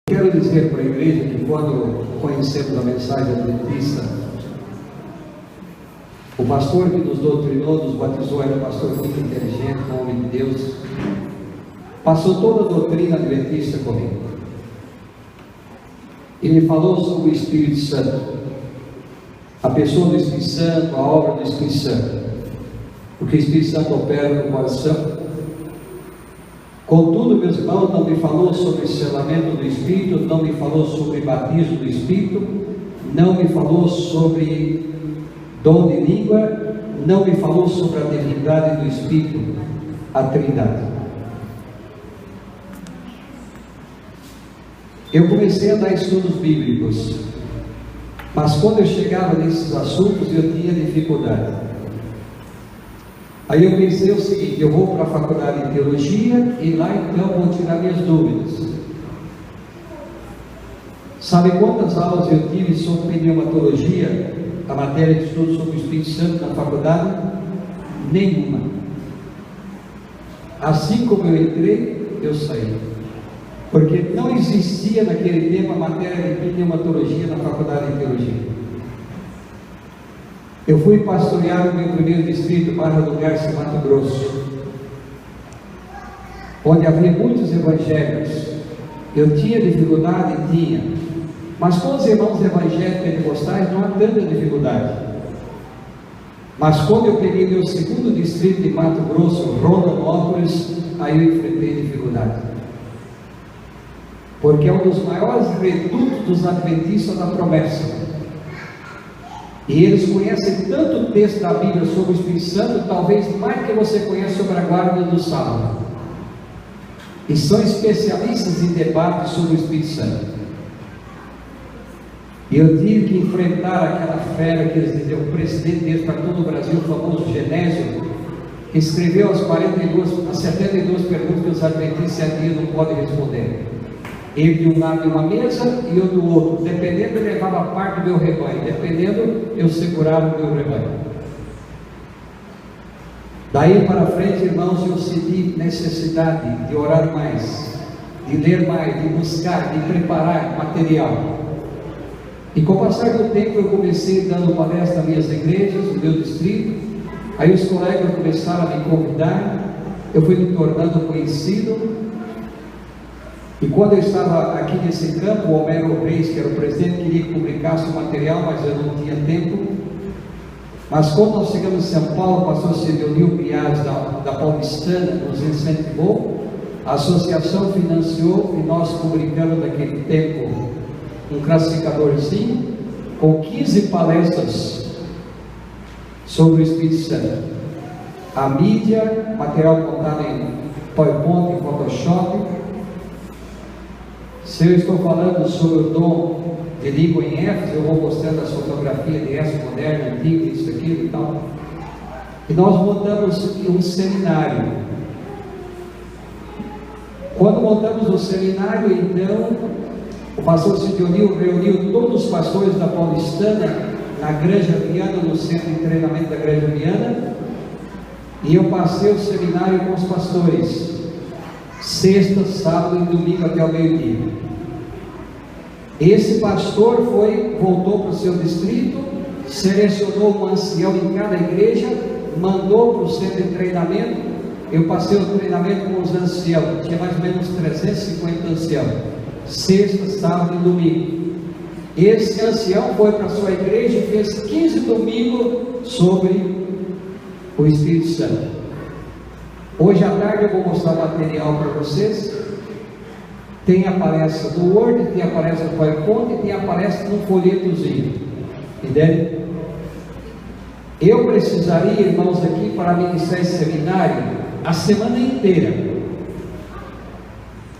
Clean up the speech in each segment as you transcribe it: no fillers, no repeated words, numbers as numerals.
Quero dizer para a igreja que quando conhecemos a mensagem adventista, o pastor que nos doutrinou, nos batizou, era um pastor muito inteligente, um homem de Deus, passou toda a doutrina adventista comigo. E me falou sobre o Espírito Santo, a pessoa do Espírito Santo, a obra do Espírito Santo, porque o Espírito Santo opera no coração. Contudo, meus irmãos, não me falou sobre o selamento do Espírito, não me falou sobre batismo do Espírito, não me falou sobre dom de língua, não me falou sobre a divindade do Espírito, a Trindade. Eu comecei a dar estudos bíblicos, mas quando eu chegava nesses assuntos eu tinha dificuldade. Aí eu pensei o seguinte: eu vou para a faculdade de teologia e lá então vou tirar minhas dúvidas. Sabe quantas aulas eu tive sobre pneumatologia, a matéria de estudo sobre o Espírito Santo na faculdade? Nenhuma. Assim como eu entrei, eu saí. Porque não existia naquele tempo a matéria de pneumatologia na faculdade de teologia. Eu fui pastorear o meu primeiro distrito, Barra do Garça, Mato Grosso, onde havia muitos evangélicos. Eu tinha dificuldade? Tinha. Mas com os irmãos evangélicos pentecostais não há tanta dificuldade. Mas quando eu peguei meu segundo distrito de Mato Grosso, Rondonópolis, aí eu enfrentei dificuldade. Porque é um dos maiores redutos dos adventistas da promessa. E eles conhecem tanto o texto da Bíblia sobre o Espírito Santo, talvez mais que você conhece sobre a guarda do Salmo. E são especialistas em debate sobre o Espírito Santo. E eu tive que enfrentar aquela fera que eles diziam, o presidente deles para todo o Brasil, o famoso Genésio, que escreveu as 72 perguntas que os adventistas não podem responder. Ele de um lado de uma mesa e eu do outro. Dependendo, ele levava parte do meu rebanho. Dependendo, eu segurava o meu rebanho. Daí para frente, irmãos, eu senti necessidade de orar mais, de ler mais, de buscar, de preparar material. E com o passar do tempo, eu comecei dando palestra nas minhas igrejas, no meu distrito. Aí os colegas começaram a me convidar. Eu fui me tornando conhecido. E quando eu estava aqui nesse campo, o Homero Reis, que era o presidente, queria que publicasse o material, mas eu não tinha tempo. Mas quando nós chegamos em São Paulo, o pastor Sidonil Piaz da Paulistana nos incentivou, a associação financiou e nós publicamos naquele tempo um classificadorzinho com 15 palestras sobre o Espírito Santo. A mídia, material contado em PowerPoint, em Photoshop. Se eu estou falando sobre o dom de língua em Éfeso, eu vou mostrando as fotografias de Éfeso moderno, antigo, isso, aquilo e tal. E nós montamos um seminário. Quando montamos o seminário, então, o pastor Sidonil reuniu todos os pastores da Paulistana na Granja Viana, no centro de treinamento da Granja Viana, e eu passei o seminário com os pastores. Sexta, sábado e domingo até o meio-dia. Esse pastor voltou para o seu distrito, selecionou um ancião em cada igreja, mandou para o centro de treinamento. Eu passei o treinamento com os anciãos, tinha mais ou menos 350 anciãos, sexta, sábado e domingo. Esse ancião foi para a sua igreja e fez 15 domingos sobre o Espírito Santo. Hoje à tarde eu vou mostrar material para vocês. Tem a palestra do Word, tem a palestra do PowerPoint e tem a palestra no folhetozinho. Entende? Eu precisaria, irmãos, aqui para ministrar esse seminário a semana inteira.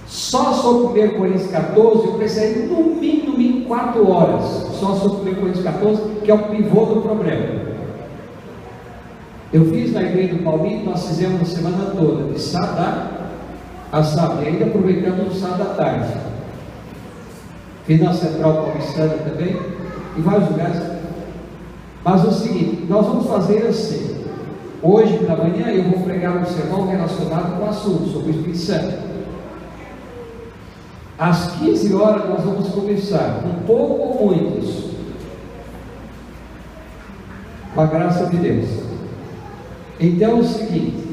Só sobre 1 Coríntios 14 eu precisaria no mínimo 4 horas. Só sobre 1 Coríntios 14, que é o pivô do problema. Eu fiz na igreja do Palmito, nós fizemos a semana toda, de sábado a sábado, e ainda aproveitamos o sábado à tarde. Fiz na Central Paulistana também, em vários lugares. Mas é o seguinte, nós vamos fazer assim. Hoje pela manhã eu vou pregar um sermão relacionado com o assunto, sobre o Espírito Santo. Às 15 horas nós vamos começar, com pouco ou muitos, com a graça de Deus. Então é o seguinte,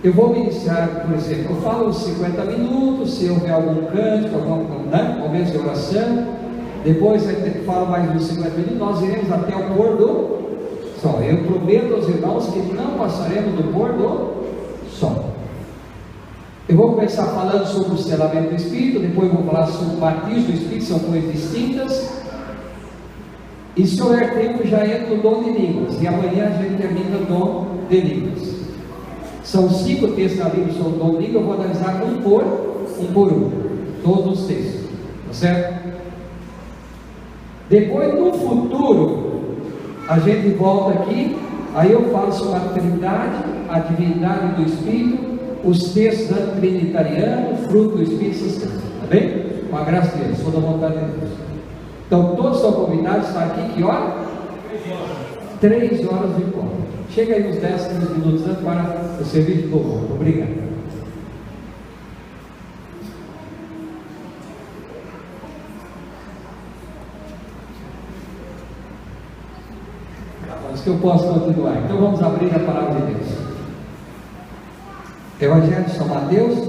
eu vou ministrar, por exemplo, eu falo uns 50 minutos, se houver algum cântico, algum momento de oração, depois eu falo mais uns 50 minutos, nós iremos até o pôr do sol. Eu prometo aos irmãos que não passaremos do pôr do sol. Eu vou começar falando sobre o selamento do Espírito, depois vou falar sobre o batismo do Espírito, são coisas distintas. E se houver tempo, já entra o dom de línguas, e amanhã a gente termina o dom de línguas. São 5 textos da Bíblia sobre o dom de língua, eu vou analisar um por um, todos os textos, tá certo? Depois, no futuro, a gente volta aqui, aí eu falo sobre a Trindade, a divindade do Espírito, os textos antitrinitarianos, fruto do Espírito Santo, tá bem? Com a graça de Deus, toda a vontade de Deus. Então, todos são convidados a estar aqui, que hora? 3 horas de encontro. Chega aí uns 10, 15 minutos antes para o serviço de louvor. Obrigado. Mas que eu posso continuar. Então vamos abrir a palavra de Deus. Evangelho de São Mateus,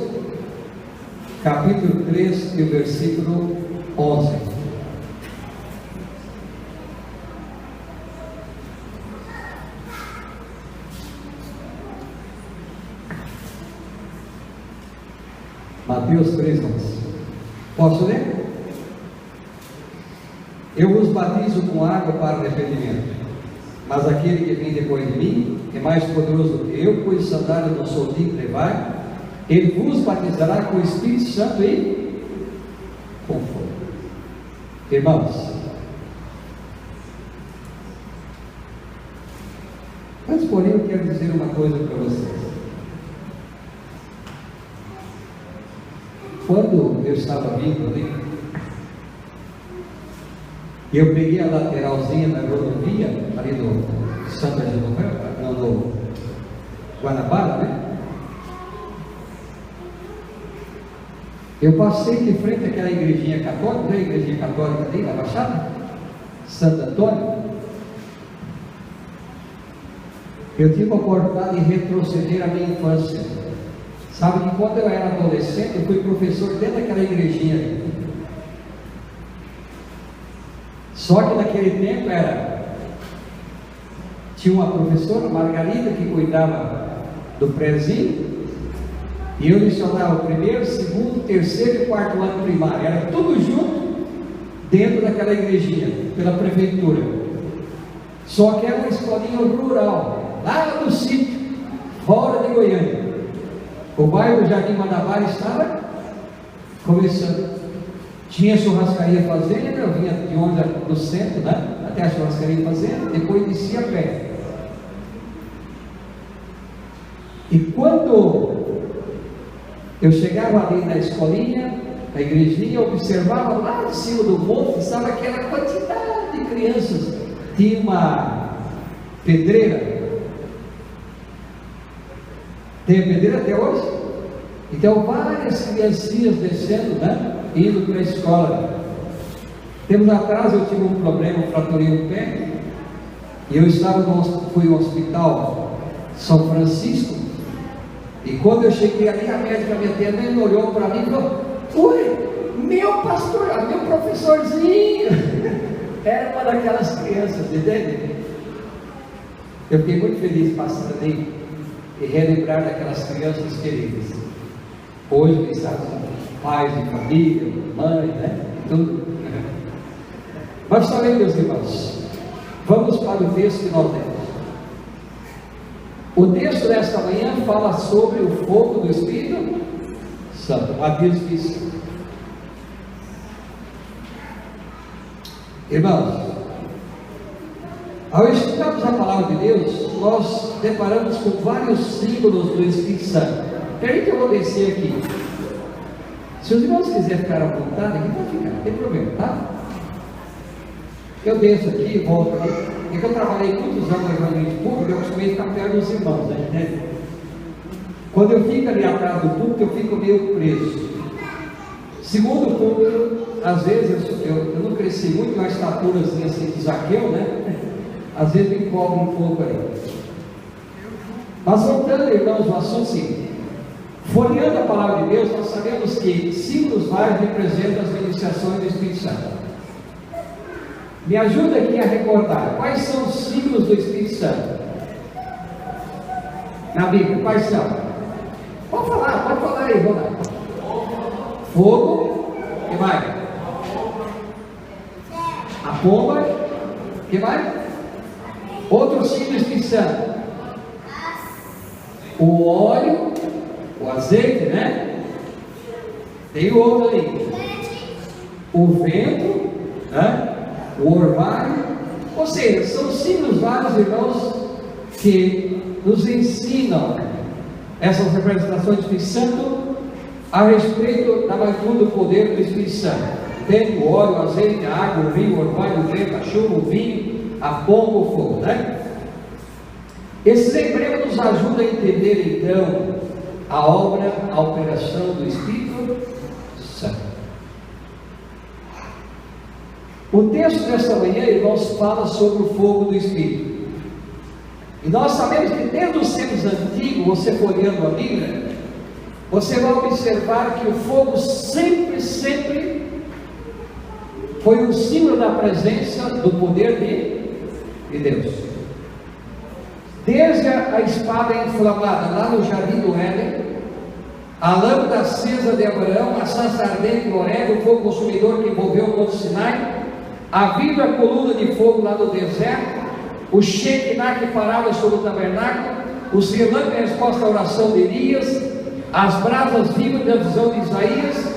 capítulo 3 e o versículo 11. Mateus 3, 11. Posso ler? Eu vos batizo com água para arrependimento, mas aquele que vem depois de mim é mais poderoso do que eu, pois sandália não sou digno de levar. Ele vos batizará com o Espírito Santo e com fogo. Irmãos, mas porém eu quero dizer uma coisa para vocês. Quando eu estava vindo ali, eu peguei a lateralzinha da rodovia, ali do Santa Genoveva, não, do Guanabara, né? Eu passei de frente àquela igrejinha católica, né? A igrejinha católica ali na Baixada, Santo Antônio. Eu tive a oportunidade de retroceder à minha infância. Sabe que quando eu era adolescente, eu fui professor dentro daquela igrejinha ali. Só que naquele tempo tinha uma professora, Margarida, que cuidava do prézinho, e eu lecionava o primeiro, segundo, terceiro e quarto ano primário, era tudo junto dentro daquela igrejinha, pela prefeitura. Só que era uma escolinha rural, lá no sítio, fora de Goiânia. O bairro do Jardim Guanabara estava começando. Tinha churrascaria fazenda, eu vinha de onde do centro, né? Até a churrascaria fazenda, depois descia a pé. E quando eu chegava ali na escolinha, na igrejinha, eu observava lá de cima do monte, estava aquela quantidade de crianças. Tinha uma pedreira. Tem a pedreira até hoje? Então várias criancinhas descendo, né? Indo para a escola. Tempos atrás eu tive um problema, eu fraturei um pé, e eu fui ao hospital São Francisco, e quando eu cheguei ali, a médica me atendendo, olhou para mim e falou: ui, meu pastor, meu professorzinho. Era uma daquelas crianças, entende? Eu fiquei muito feliz passando ali e relembrar daquelas crianças queridas. Hoje, quem sabe, pais de família, mãe, né? Tudo. Mas também, meus irmãos, vamos para o texto que nós temos. O texto desta manhã fala sobre o fogo do Espírito Santo, o batismo do Espírito Santo. Irmãos, ao estudarmos a palavra de Deus, nós deparamos com vários símbolos do Espírito Santo. Peraí que eu vou descer aqui. Se os irmãos quiserem ficar à vontade, aqui pode ficar, não tem problema, tá? Eu desço aqui, volto ali. É que eu trabalhei muitos anos no evangelho público, eu costumei ficar perto dos irmãos, né? Quando eu fico ali atrás do público, eu fico meio preso. Segundo ponto, às vezes eu não cresci muito na estatura assim de Zaqueu, né? Às vezes me encobre um pouco aí. Mas voltando, irmãos, o assunto seguinte. Folheando a palavra de Deus, nós sabemos que símbolos vários representam as iniciações do Espírito Santo. Me ajuda aqui a recordar, quais são os símbolos do Espírito Santo? Na Bíblia, quais são? Pode falar aí, Ronaldo. Fogo, que mais? A pomba, que mais? Outro símbolo do Espírito Santo. O óleo, o azeite, né? Tem o outro ali. O vento, né? O orvalho. Ou seja, são símbolos vários, irmãos, que nos ensinam essas representações do Espírito Santo a respeito da magnitude do poder do Espírito Santo. Tem o óleo, o azeite, a água, o vinho, o orvalho, o vento, a chuva, o vinho, a pomba, o fogo, né? Esses emblemas nos ajudam a entender então a obra, a operação do Espírito Santo. O texto desta manhã, irmãos, fala sobre o fogo do Espírito. E nós sabemos que desde os tempos antigos, você folheando a Bíblia, você vai observar que o fogo sempre foi um símbolo da presença do poder de Deus. Desde a espada inflamada lá no jardim do Éden, a lâmpada acesa de Abraão, a sarça ardente do Horebe, o fogo consumidor que envolveu o Monte Sinai, a viva coluna de fogo lá no deserto, o Shekinah que parava sobre o tabernáculo, os relâmpagos em resposta à oração de Elias, as brasas vivas da visão de Isaías,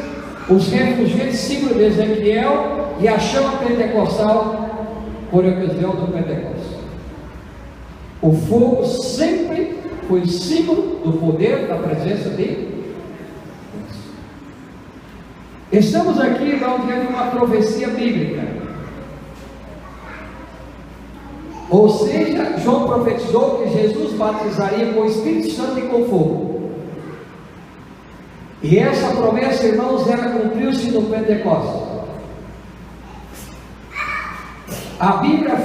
os refulgentes símbolos de Ezequiel e a chama pentecostal por ocasião do Pentecostes. O fogo sempre foi símbolo do poder, da presença de Deus. Estamos aqui, irmão, diante de uma profecia bíblica. Ou seja, João profetizou que Jesus batizaria com o Espírito Santo e com fogo. E essa promessa, irmãos, ela cumpriu-se no Pentecostes. A Bíblia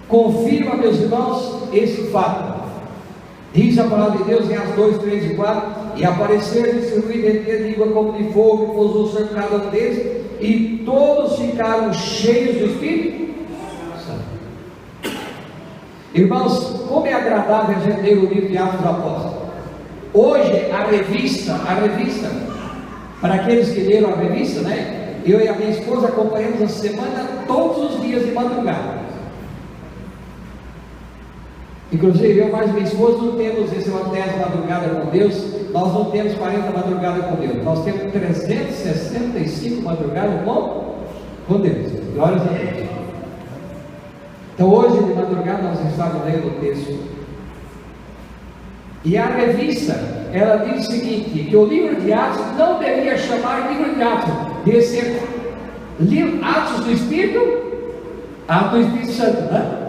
confirma, meus irmãos, esse fato. Diz a palavra de Deus em Atos 2, 3 e 4: e apareceram e ruído de língua como de fogo, e pousou sobre cada um deles, e todos ficaram cheios do Espírito Santo. Irmãos, como é agradável a gente ler o livro de Atos dos Apóstolos. Hoje a revista, para aqueles que leram a revista, né? Eu e a minha esposa acompanhamos a semana todos os dias de madrugada. Inclusive eu mais minha esposa não temos esse hotel de madrugada com Deus. Nós não temos 40 madrugadas com Deus. Nós temos 365 madrugadas com Deus. Glórias a Deus. Então hoje de madrugada nós estávamos lendo o texto. E a revista, ela diz o seguinte: que o livro de Atos não deveria chamar livro de Atos, devia ser Atos do Espírito, Atos do Espírito Santo, né?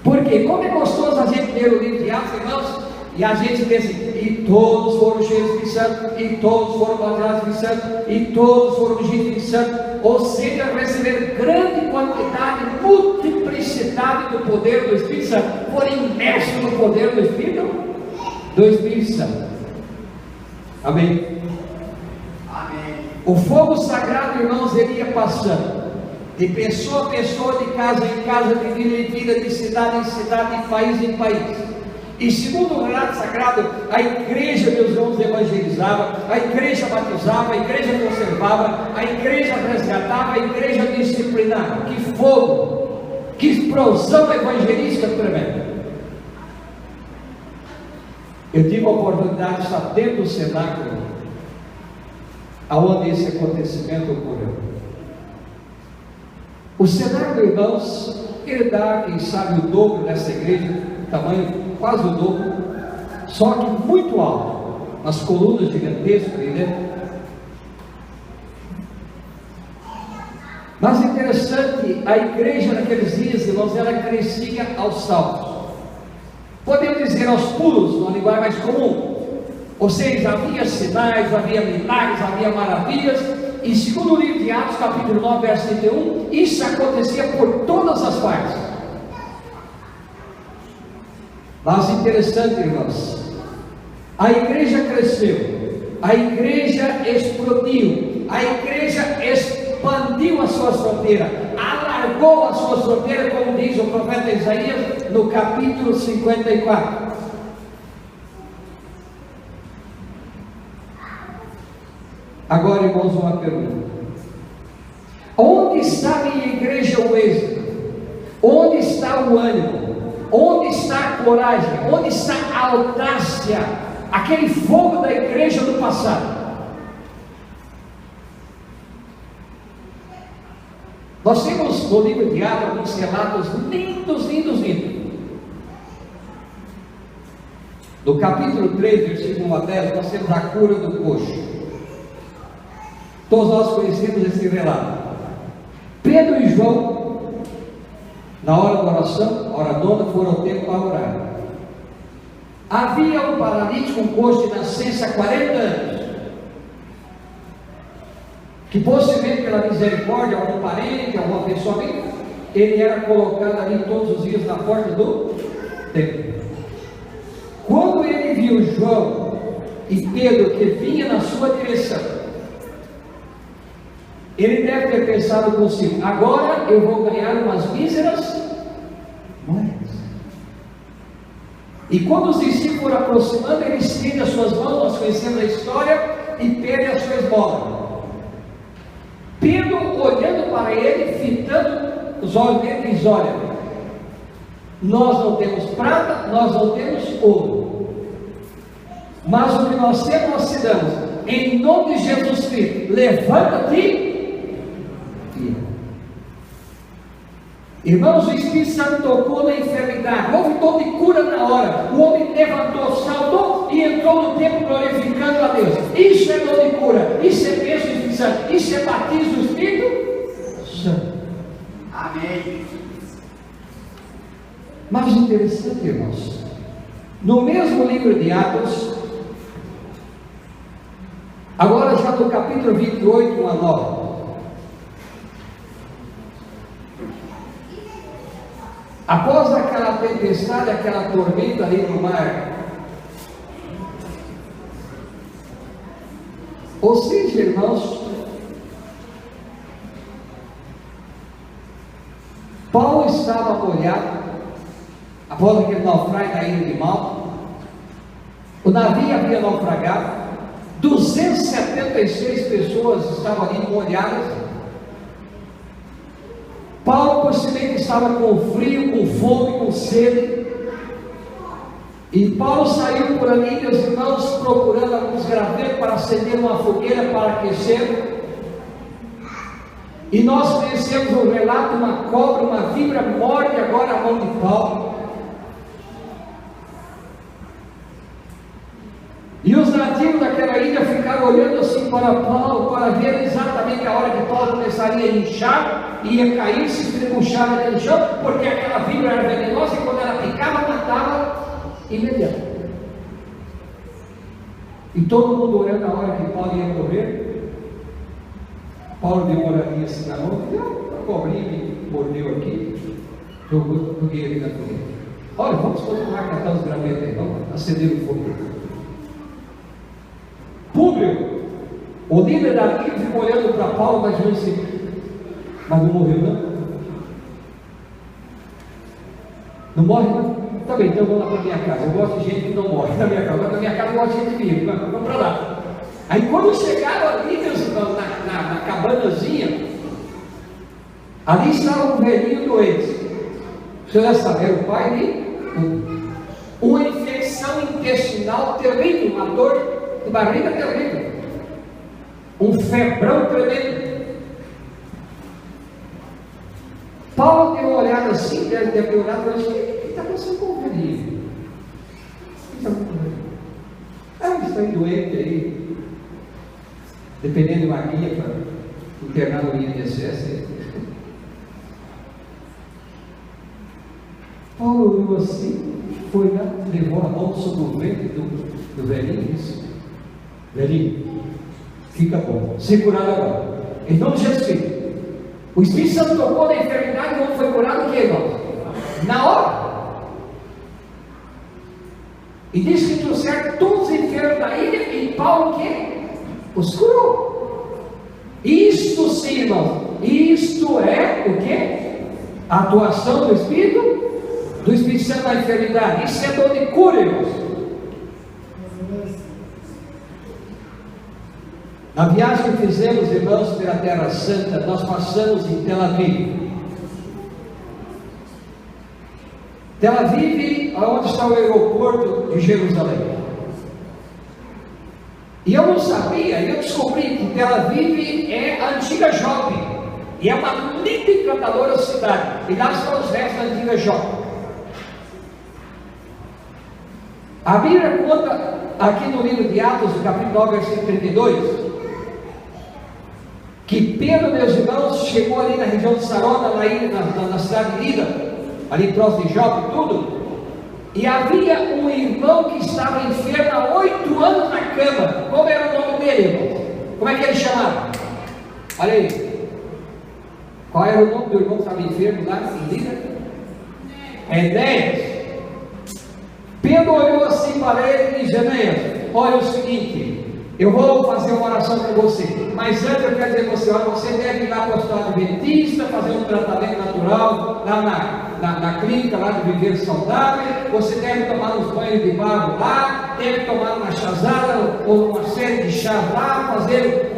Porque como é gostoso a gente ler o livro de Atos, irmãos, e a gente vê assim: e todos foram cheios do Espírito Santo, e todos foram batizados do Espírito Santo, e todos foram ungidos do Espírito Santo. Ou seja, receber grande quantidade, multiplicidade do poder do Espírito Santo, foram imersos no poder do Espírito Santo. Amém? Amém. O fogo sagrado, irmãos, ele ia passando de pessoa a pessoa, de casa em casa, de vida em vida, de cidade em cidade, de país em país. E segundo o relato sagrado, a igreja, meus irmãos, evangelizava, a igreja batizava, a igreja conservava, a igreja resgatava, a igreja disciplinava. Que fogo, que explosão evangelística tremenda. Eu tive a oportunidade de estar dentro do cenáculo aonde esse acontecimento ocorreu. O cenáculo, irmãos, ele dá, quem sabe, o dobro dessa igreja, tamanho quase o dobro, só que muito alto, as colunas gigantescas ali dentro. Mas interessante, a igreja naqueles dias, irmãos, ela crescia aos saltos. Podemos dizer aos pulos, numa linguagem mais comum. Ou seja, havia sinais, havia milagres, havia maravilhas. E segundo o livro de Atos, capítulo 9, verso 31, isso acontecia por todas as partes. Mas interessante, irmãos, a igreja cresceu, a igreja explodiu, a igreja expandiu as suas fronteiras, alargou as suas fronteiras, como diz o profeta Isaías no capítulo 54. Agora, irmãos, uma pergunta: onde está a minha igreja o êxito? Onde está o ânimo? Onde está a coragem? Onde está a audácia? Aquele fogo da igreja do passado? Nós temos no livro de Atos alguns relatos lindos. No capítulo 3, versículo 1 a 10, nós temos a cura do coxo. Todos nós conhecemos esse relato. Pedro e João, na hora da oração, hora nona, foram ao templo para orar. Havia um paralítico, um coxo de nascença há 40 anos, que possivelmente pela misericórdia, algum parente, alguma pessoa amiga, ele era colocado ali todos os dias na porta do templo. Quando ele viu João e Pedro que vinha na sua direção, ele deve ter pensado consigo: agora eu vou ganhar umas míseras moedas. E quando os discípulos foram aproximando, ele estende as suas mãos, nós conhecemos a história, e pede a sua esmola. Pedro, olhando para ele, fitando os olhos dele, diz: olha, nós não temos prata, nós não temos ouro, mas o que nós temos, nós te damos. Em nome de Jesus Cristo, levanta-te. Irmãos, o Espírito Santo tocou na enfermidade, houve dom de cura na hora. O homem levantou, saltou e entrou no templo glorificando a Deus. Isso é dom de cura, isso é bênção do Espírito Santo, isso é batismo do Espírito Santo. Amém. Mas interessante, irmãos, no mesmo livro de Atos, agora já no capítulo 28, 1 a 9, após aquela tempestade, aquela tormenta ali no mar, ou seja, irmãos, Paulo estava molhado, após aquele naufrágio da ilha de Malta, o navio havia naufragado, 276 pessoas estavam ali molhadas. Paulo possivelmente estava com frio, com fome, com sede, e Paulo saiu por ali, meus irmãos, procurando alguns gravetos para acender uma fogueira para aquecer. E nós conhecemos o relato: uma cobra, uma víbora morde agora a mão de Paulo. E os nativos daquela ilha ficaram olhando assim para Paulo, para ver exatamente a hora que Paulo começaria a inchar, ia cair, se estrebuchar naquele chão, porque aquela víbora era venenosa e quando ela picava, matava imediatamente. E todo mundo olhando a hora que Paulo ia morrer. Paulo deu uma olhadinha assim na mão, deu uma cobrinha, me mordeu aqui, joguei ali na fogueira. Olha, vamos continuar a catar os gravetos aí, vamos acender o fogo. Públio, o líder da ilha, ficou olhando para Paulo, mas dizendo assim: mas não morreu não? Não morre não? Tá bem, então vamos lá para a minha casa. Eu gosto de gente que não morre na minha casa. Agora na minha casa eu gosto de gente viva. Vamos para lá. Aí quando chegaram ali, meus irmãos, na cabanazinha, ali estava um velhinho doente. Você já sabe, era o pai de uma infecção intestinal terrível, uma dor de barriga terrível, um febrão tremendo. Paulo deu uma olhada assim, deve ter olhado e falou assim: o que está acontecendo com o velhinho? Ele está doente aí, dependendo de uma guia para internar no INSS. Paulo olhou assim, foi lá, levou a mão sobre o ventre do velhinho, disse: Velhinho, fica bom, ser curado agora, em nome de Jesus Cristo. O Espírito Santo tocou na enfermidade e o homem foi curado, o que, irmão? Na hora. E diz que trouxeram todos os enfermos da ilha e Paulo o quê? Os curou. Isto sim, irmão, isto é o quê? A atuação do Espírito Santo na enfermidade. Isso é dor de cura, irmãos. Na viagem que fizemos, irmãos, pela Terra Santa, nós passamos em Tel Aviv. Tel Aviv, onde está o aeroporto de Jerusalém. E eu não sabia, eu descobri que Tel Aviv é a antiga Jope. E é uma linda e encantadora cidade. E lá estão os restos da antiga Jope. A Bíblia conta aqui no livro de Atos, no capítulo 9, versículo 32, que Pedro, meus irmãos, chegou ali na região de Sarona, na cidade de Lida, ali próximo de Jope e tudo, e havia um irmão que estava enfermo há 8 anos na cama. Como era o nome dele, irmão? Como é que ele chamava? Olha aí. Qual era o nome do irmão que estava enfermo lá em Lida? Enéas. Pedro olhou assim para ele e disse: Enéas, olha o seguinte, eu vou fazer uma oração com você, mas antes eu quero dizer para você, olha, você deve ir lá para o hospital adventista, fazer um tratamento natural, lá na clínica, lá de viver saudável, você deve tomar uns banhos de barro lá, deve tomar uma chazada, ou uma série de chás lá, fazer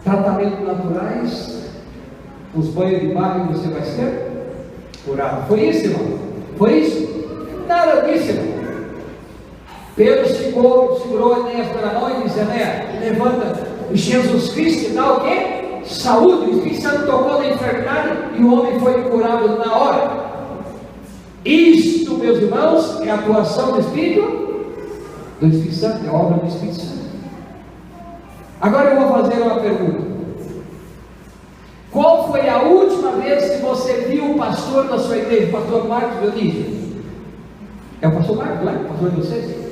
tratamentos naturais, os banhos de barro e você vai ser curado. Foi isso, irmão? Foi isso? Nada disso, irmão. Pedro segurou Enéas pela mão e disse: Enéas, levanta. E Jesus Cristo dá o quê? Saúde. O Espírito Santo tocou na enfermidade e o homem foi curado na hora. Isto, meus irmãos, é a atuação do Espírito Santo, é a obra do Espírito Santo. Agora eu vou fazer uma pergunta. Qual foi a última vez que você viu o pastor da sua igreja? O pastor Marcos Dionísio? É o pastor Marcos, não é? O pastor de vocês?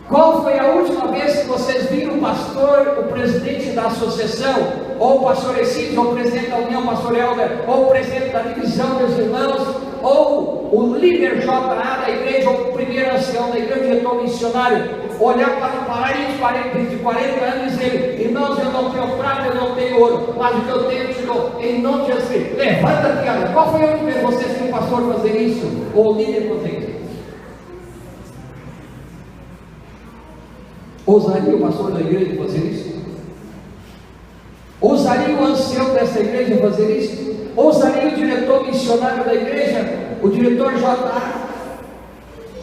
Qual foi a última vez que vocês viram o pastor, o presidente da associação, ou o pastor Exílio, ou o presidente da União, o pastor Helder, ou o presidente da divisão, meus irmãos, ou o líder JA da igreja, ou o primeiro ancião da igreja, o diretor missionário, olhar para um parente de 40 anos e dizer: irmãos, eu não tenho prata, eu não tenho ouro, mas o que eu tenho, eu te dou, em nome de Jesus. Levanta-te, cara. Qual foi a última vez que vocês viram o pastor fazer isso, ou o líder fazer isso? Ousaria o pastor da igreja fazer isso? Ousaria o ancião dessa igreja fazer isso? Ousaria o diretor missionário da igreja, o diretor JA,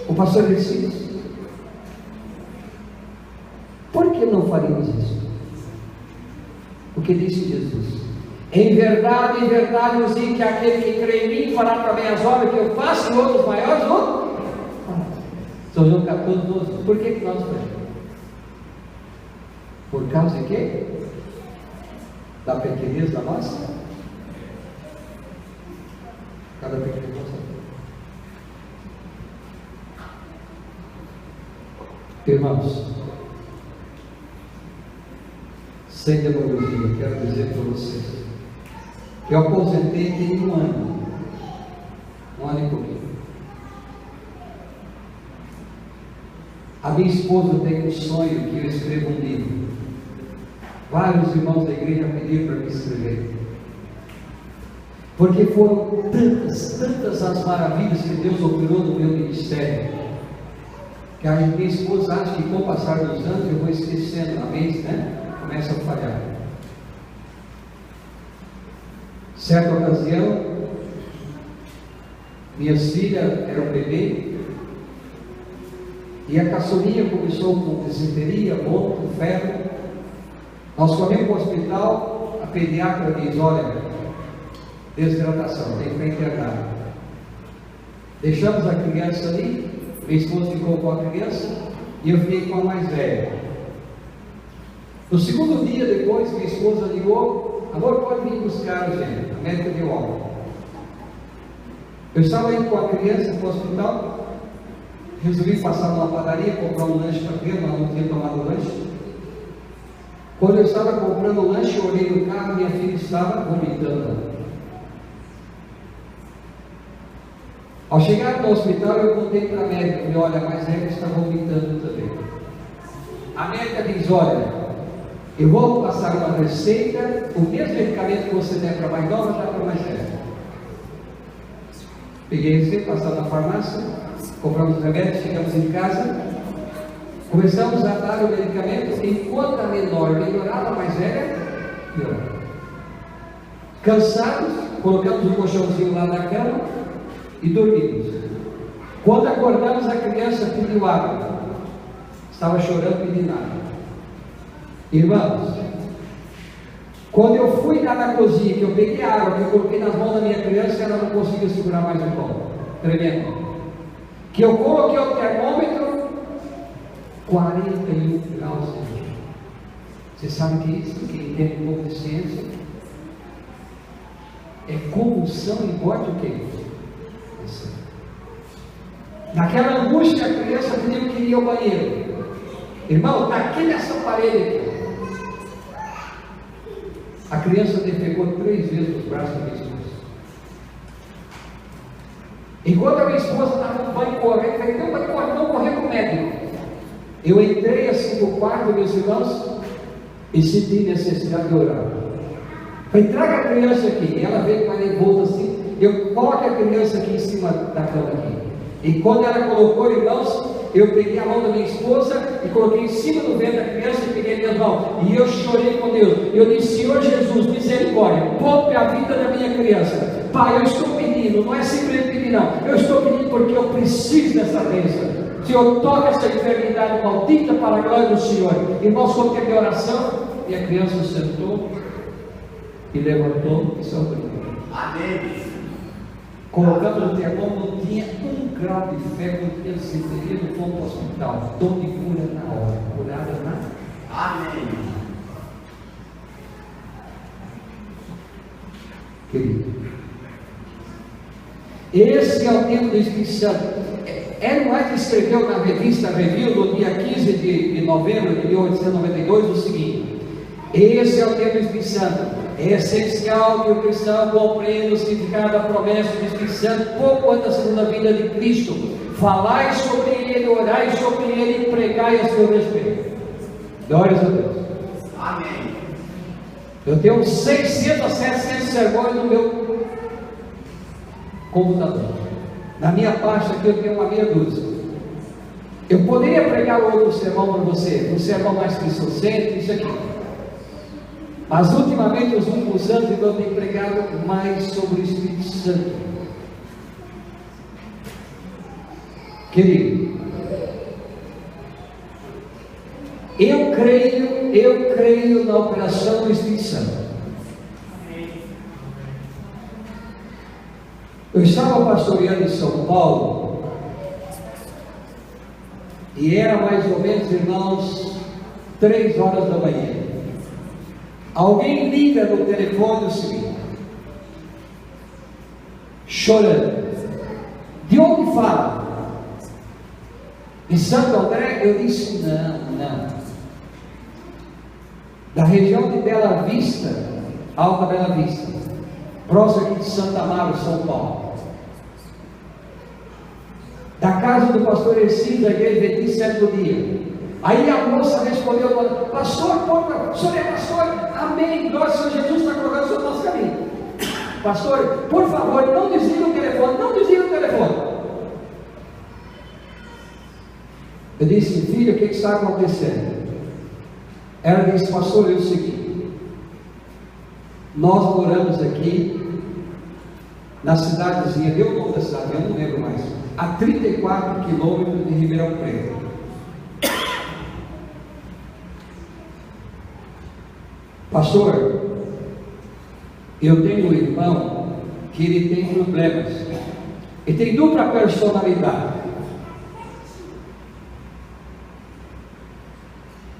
o pastor Exílio? Por que não faríamos isso? O que disse Jesus: em verdade, vos digo que aquele que crê em mim fará também as obras que eu faço, e outros maiores, ou? São João 14, 12. Por que nós fazemos? Por causa de quê? Da pequenez da nossa? Cada pequenez da nossa. Irmãos, sem demagogia, quero dizer para vocês: eu aposentei tem um ano e pouquinho. A minha esposa tem um sonho que eu escreva um livro. Vários irmãos da igreja pediram para me escrever, porque foram tantas as maravilhas que Deus operou no meu ministério, que a minha esposa acha que com o passar dos anos eu vou esquecendo, a vez, né? Começa a falhar. Certa ocasião, minhas filhas eram bebê, e a caçulinha começou com desinteria, vômito, febre. Nós corremos para o hospital, a pediatra diz: olha, desidratação, tem que ficar internado. Deixamos a criança ali, minha esposa ficou com a criança e eu fiquei com a mais velha. No segundo dia depois, minha esposa ligou: amor, pode vir buscar a gente, a médica de obra. Eu estava indo com a criança para o hospital, resolvi passar numa padaria, comprar um lanche para ele, mas não tinha tomado lanche. Quando eu estava comprando o lanche, eu olhei no carro, minha filha estava vomitando. Ao chegar no hospital, eu contei para a médica, falei, olha, mas ela está vomitando também. A médica diz, olha, eu vou passar uma receita, o mesmo medicamento que você der para a mais nova, já para a mais velha. Peguei a receita, passar na farmácia, compramos os remédios, chegamos em casa, começamos a dar o medicamento, enquanto a menor melhorava, a mais velha piorava. Cansados, colocamos um colchãozinho lá na cama e dormimos. Quando acordamos, a criança pediu água, estava chorando pedindo água. Irmãos, quando eu fui lá na cozinha, que eu peguei a água, que eu coloquei nas mãos da minha criança, ela não conseguia segurar mais o colo, tremendo. Que eu coloquei o termômetro, 41 graus. Você sabe o que é isso? Quem tem um pouco de ciência? É convulsão e morte o quê? Naquela angústia, a criança pediu que ia ao banheiro. Irmão, está aqui nessa parede aqui. A criança defecou 3 vezes nos braços da minha esposa. Enquanto a minha esposa estava no banho correndo, eu falei, não vai correr, não correr com o médico. Eu entrei assim no quarto, meus irmãos, e senti necessidade de orar. Falei, traga a criança aqui. Ela veio com a volta assim, eu coloco a criança aqui em cima da cama aqui. E quando ela colocou, irmãos, eu peguei a mão da minha esposa e coloquei em cima do ventre da criança e peguei minhas mãos. E eu chorei com Deus. Eu disse, Senhor Jesus, misericórdia, poupe a vida da minha criança. Pai, eu estou pedindo, não é simplesmente pedir não. Eu estou pedindo porque eu preciso dessa bênção. Senhor, toca essa enfermidade maldita para a glória do Senhor. Irmãos, quando teve oração, e a criança sentou e levantou e saiu. Amém. Colocamos no termômetro, não tinha 1 grau de febre, não tinha sintonia, não fomos para o hospital. Dom de cura na hora, curada na. Amém. Querido, esse é o tempo do Espírito Santo. Ellen White escreveu na revista Review, no dia 15 de novembro de 1892, o seguinte: esse é o tempo do Espírito Santo. É essencial que o cristão compreenda o significado da promessa do Espírito Santo pouco antes da segunda vinda de Cristo. Falai sobre ele, orai sobre ele e pregai a seu respeito. Glórias a Deus. Amém. Eu tenho 600 a 700 sermões no meu computador. Na minha pasta aqui eu tenho uma meia dúzia. Eu poderia pregar outro sermão para você, um sermão mais cristocêntrico, isso aqui. Mas ultimamente, os últimos anos, eu tenho pregado mais sobre o Espírito Santo. Querido, eu creio na operação do Espírito Santo. Eu estava pastoreando em São Paulo, e era mais ou menos, irmãos, 3 horas da manhã. Alguém liga no telefone o seguinte, chorando. De onde fala? De Santo André? Eu disse, não. Da região de Bela Vista, Alta Bela Vista, próximo aqui de Santa Amaro, São Paulo. Da casa do pastor Ercílio, da igreja Adventista Sétimo Dia. Aí a moça respondeu, pastor, o senhor é pastor? Amém, glória ao Senhor Jesus, está colocando o senhor no nosso caminho. Pastor, por favor, não desligue o telefone, não desligue o telefone. Eu disse, filha, o que está acontecendo? Ela disse, pastor, é o seguinte, nós moramos aqui na cidadezinha, deu o nome da cidade, eu não lembro mais, a 34 quilômetros de Ribeirão Preto. Pastor, eu tenho um irmão que ele tem problemas, ele tem dupla personalidade.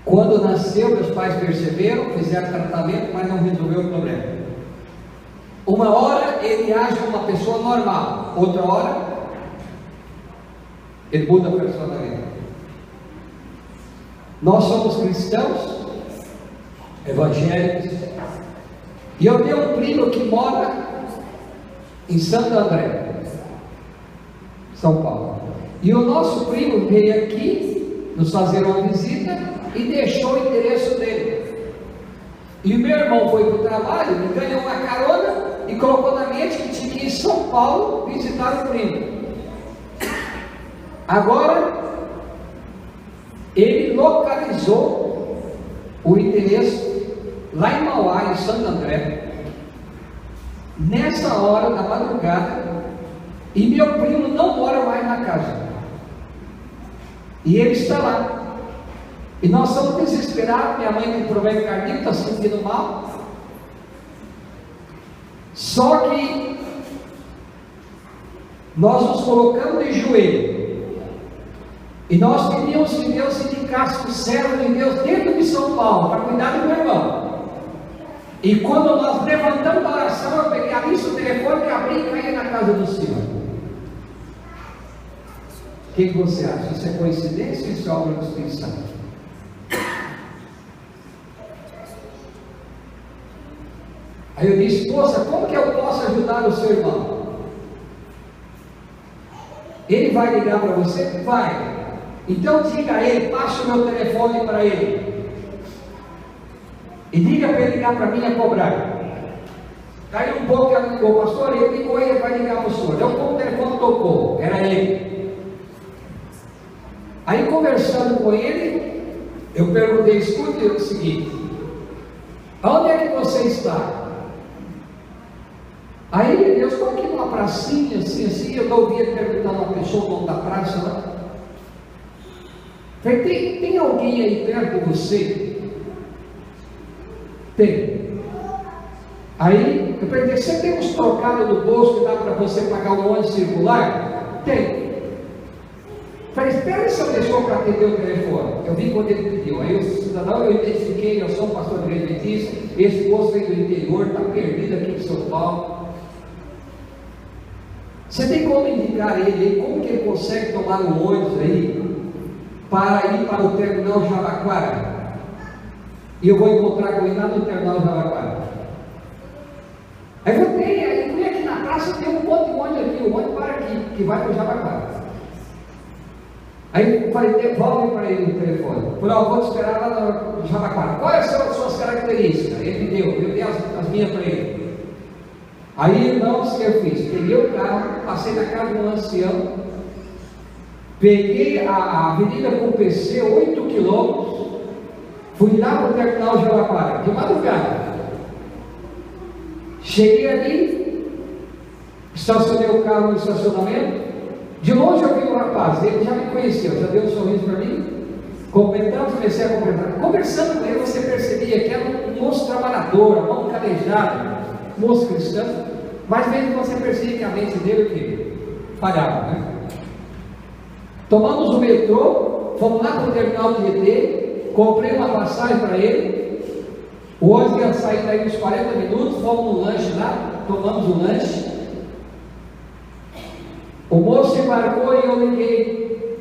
Quando nasceu, meus pais perceberam, fizeram tratamento, mas não resolveu o problema. Uma hora ele age como uma pessoa normal, outra hora Ele muda a personalidade. Nós somos cristãos, evangélicos, e eu tenho um primo que mora em Santo André, São Paulo. E o nosso primo veio aqui nos fazer uma visita e deixou o endereço dele. E o meu irmão foi para o trabalho, ele ganhou uma carona e colocou na mente que tinha que ir em São Paulo visitar o primo. Agora, ele localizou o endereço lá em Mauá, em Santo André, nessa hora da madrugada, e meu primo não mora mais na casa, e ele está lá. E nós estamos desesperados. Minha mãe tem problema cardíaco, está se sentindo mal. Só que nós nos colocamos de joelho, e nós pedimos que Deus indicasse o servo de Deus dentro de São Paulo para cuidar do meu irmão. E quando nós levantamos a oração, eu peguei a lista do telefone, que abri e caí na casa do Senhor. O que você acha? Isso é coincidência ou isso é obra do Espírito Santo? Aí eu disse: esposa, como que eu posso ajudar o seu irmão? Ele vai ligar para você? Vai. Então diga a ele, passe o meu telefone para ele. E diga para ele ligar para mim a cobrar. Daí um pouco ela ligou: pastor, ele ligou, ele vai ligar para o senhor. Deu um pouco, o telefone tocou, era ele. Aí conversando com ele, eu perguntei: escute o seguinte, aonde é que você está? Aí eu estou aqui numa pracinha, assim, eu não ouvia perguntar a uma pessoa no da praça lá. Falei: tem alguém aí perto de você? Tem. Aí eu perguntei: você tem uns trocados no bolso que dá para você pagar um ônibus circular? Tem. Falei: espera essa pessoa para atender o telefone. Eu vi quando ele pediu. Aí o cidadão, eu identifiquei: eu sou um pastor de igreja adventista, esse moço veio do interior, está perdido aqui em São Paulo. Você tem como indicar ele aí, como que ele consegue tomar um ônibus aí para ir para o terminal Jabaquara? E eu vou encontrar com ele lá no terminal Jabaquara. Aí eu voltei, aí fui aqui na praça, tem um monte de ônibus aqui, o ônibus para aqui, que vai para o Jabaquara. Aí eu falei: devolve para ele o telefone. Falei: ó, vou te esperar lá no Jabaquara. Quais são as suas características? Ele me deu, eu dei as minhas para ele. Aí, irmãos, o que eu fiz? Peguei o carro, passei na casa de um ancião, peguei a avenida com PC, 8 quilômetros, fui lá para o terminal de Jabaquara, de madrugada. Cheguei ali, estacionei o carro no estacionamento. De longe eu vi um rapaz, ele já me conheceu, já deu um sorriso para mim. Comentamos, comecei a conversar. Conversando com ele, você percebia que era um moço trabalhador, a mão calejada, moço cristão, mas mesmo você percebia que a mente dele que falhava, né? Tomamos o metrô, fomos lá para o terminal de ET, comprei uma passagem para ele. O ônibus ia sair daí uns 40 minutos, fomos no lanche lá, tomamos o lanche. O moço embarcou e eu liguei.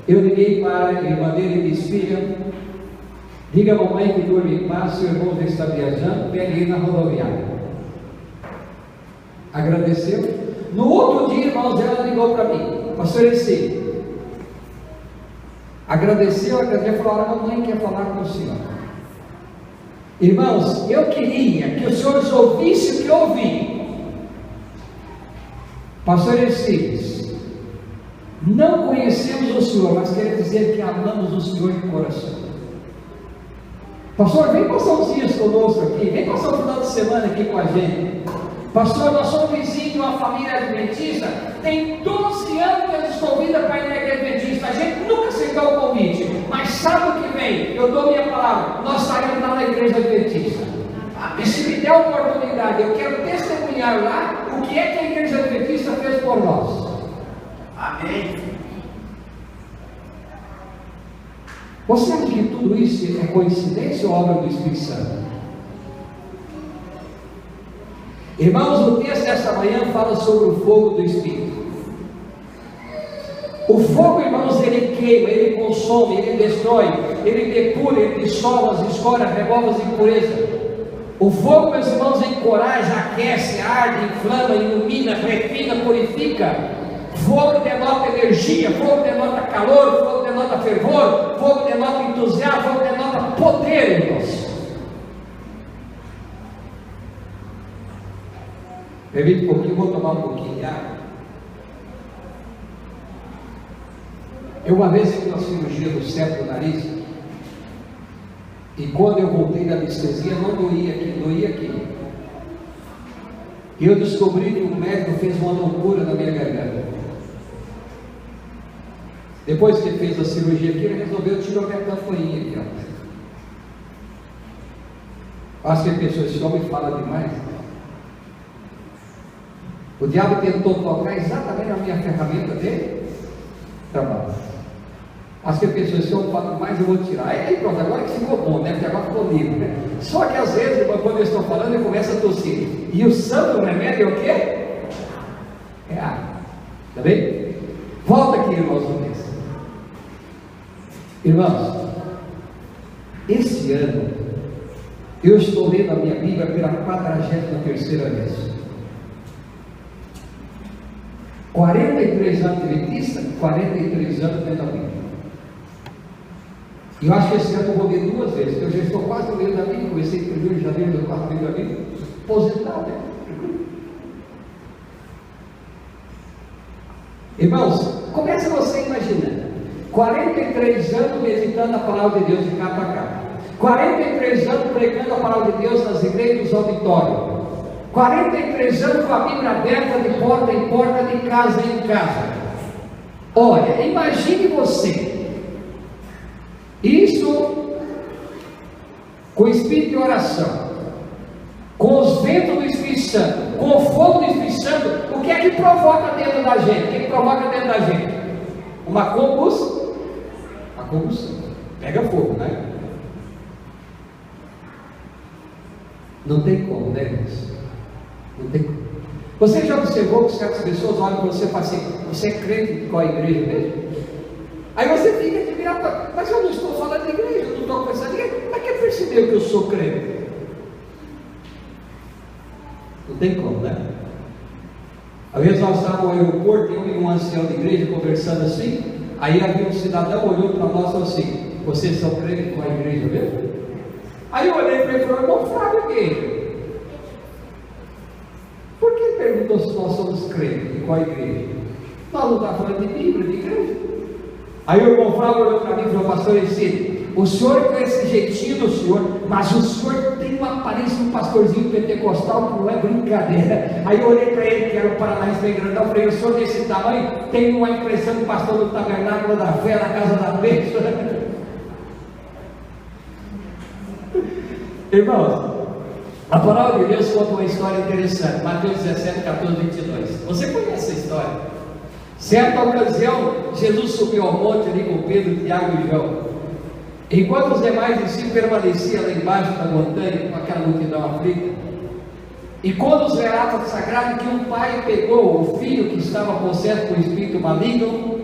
Eu liguei para a irmã dele e disse: filha, diga a mamãe que dorme em paz, seu irmão já está viajando, pegue ele na rodoviária. Agradeceu. No outro dia, irmãos, ela ligou para mim: pastor Eci, agradeceu, falou: a mamãe quer falar com o senhor. Irmãos, eu queria que os senhores ouvissem o que eu ouvi. Pastor Eci, não conhecemos o senhor, mas quero dizer que amamos o senhor de coração. Pastor, vem passar uns dias conosco aqui, vem passar o final de semana aqui com a gente. Pastor, nós somos vizinhos de uma família adventista, tem 12 anos que eles convidam para ir na igreja adventista, a gente nunca aceitou o convite, mas sábado que vem, eu dou minha palavra, nós estaremos lá na igreja adventista. E se me der a oportunidade, eu quero testemunhar lá o que é que a igreja adventista fez por nós. Amém. Você acha que tudo isso é coincidência ou obra do Espírito Santo? Irmãos, o texto desta manhã fala sobre o fogo do Espírito. O fogo, irmãos, ele queima, ele consome, ele destrói, ele depura, ele dissolve as escórias, remove as impurezas. O fogo, meus irmãos, encoraja, aquece, arde, inflama, ilumina, refina, purifica. Fogo denota energia, fogo denota calor, fogo denota fervor, fogo denota entusiasmo, fogo denota poder, irmãos. Permite um pouquinho, vou tomar um pouquinho de água. Eu uma vez fiz uma cirurgia do septo do nariz, e quando eu voltei da anestesia, não doía aqui, doía aqui. E eu descobri que o médico fez uma loucura na minha garganta. Depois que ele fez a cirurgia aqui, ele resolveu tirar minha campainha aqui, ó. Acho que a pessoa, esse homem fala demais. O diabo tentou tocar exatamente na minha ferramenta dele. Trabalho. Acho que a pessoa, esse homem fala demais, eu vou tirar. Aí pronto, agora que ficou bom, né? Porque agora ficou livre, né? Só que às vezes, quando eu estou falando, eu começo a tossir. E o santo remédio é o quê? É água. Tá bem? Volta aqui, irmãos, no texto. Irmãos, esse ano eu estou lendo a minha Bíblia pela 43ª vez. 43 anos de adventista, 43 anos dentro da Bíblia. E eu acho que esse ano eu vou ler 2 vezes, porque eu já estou quase lendo a Bíblia. Comecei em 1 de janeiro, eu quase lendo a Bíblia, aposentado, né? Irmãos, comece você imaginando 43 anos meditando a palavra de Deus de cá para cá, 43 anos pregando a palavra de Deus nas igrejas, nos auditórios, 43 anos com a Bíblia aberta de porta em porta, de casa em casa. Olha, imagine você, isso com o espírito de oração, com os ventos do Espírito Santo, com o fogo do Espírito Santo. O que é que provoca dentro da gente? O que provoca dentro da gente? Uma combustão. A combustão. Pega fogo, né? Não tem como, né, irmãos? Não tem como. Você já observou que certas pessoas olham para você e falam assim: você é crente de qual igreja mesmo? Aí você fica de virar, mas eu não estou falando de igreja, eu não estou conversando de igreja. Mas quem percebeu que eu sou crente? Não tem como, né? Às vezes nós estávamos no aeroporto, eu e um ancião de igreja conversando assim. Aí havia um cidadão, olhou para nós e falou assim: vocês são crentes com a igreja mesmo? Aí eu olhei para ele e falei: irmão Flávio, o quê? Por que perguntou se nós somos crentes e qual igreja? Nós não estamos falando de Bíblia, de igreja. Aí o irmão Flávio olhou para mim e falou: pastor, ele disse, o senhor com esse jeitinho do senhor, mas o senhor tem uma aparência de um pastorzinho pentecostal que não é brincadeira. Aí eu olhei para ele, que era um paranaense bem grandão, falei: o senhor desse tamanho tem uma impressão de pastor do tabernáculo da fé na casa da bênção. Irmãos, a palavra de Deus conta uma história interessante. Mateus 17, 14, 22. Você conhece essa história? Certa ocasião, Jesus subiu ao monte ali com Pedro, Tiago e João. Enquanto os demais discípulos permaneciam lá embaixo da montanha com aquela multidão aflita, e quando os relatos sagrados que um pai pegou o filho que estava possesso por espírito maligno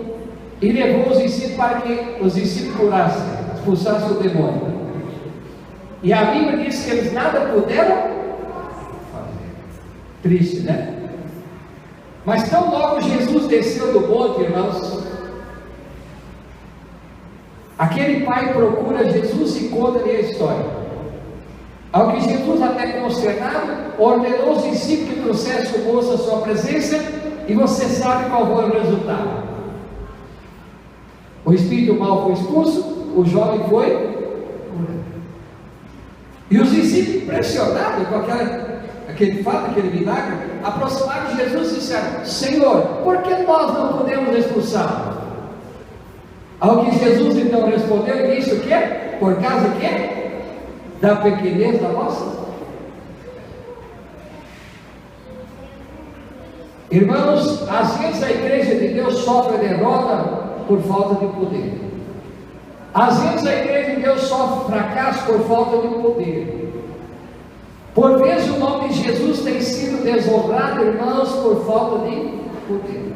e levou os discípulos para que os discípulos curassem, expulsassem o demônio. E a Bíblia diz que eles nada puderam fazer. Triste, né? Mas tão logo Jesus desceu do monte, irmãos, aquele pai procura Jesus e conta-lhe a história. Ao que Jesus, até consternado, ordenou os discípulos que trouxessem o moço à sua presença, e você sabe qual foi o resultado. O espírito mau foi expulso, o jovem foi curado. E os discípulos, impressionados com aquele fato, aquele milagre, aproximaram de Jesus e disseram: Senhor, por que nós não podemos expulsá-lo? Ao que Jesus então respondeu e disse o quê? Por causa do quê? Da pequenez da vossa. Irmãos, às vezes a igreja de Deus sofre derrota por falta de poder. Às vezes a igreja de Deus sofre fracasso por falta de poder. Por vezes o nome de Jesus tem sido desonrado, irmãos, por falta de poder.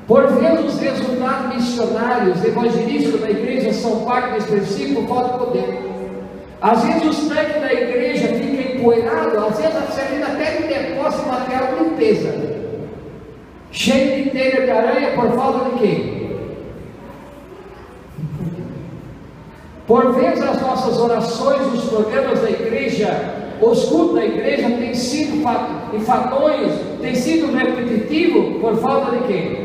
Por vezes os resultados missionários, evangelísticos da igreja são parte desse princípio por falta de poder. Às vezes os tanques da igreja ficam empoeirados, às vezes a servida até de depósito de material de limpeza, cheio de telha de aranha por falta de quê? Por vezes as nossas orações, os programas da igreja, os cultos da igreja têm sido enfadonhos, têm sido repetitivos por falta de quê?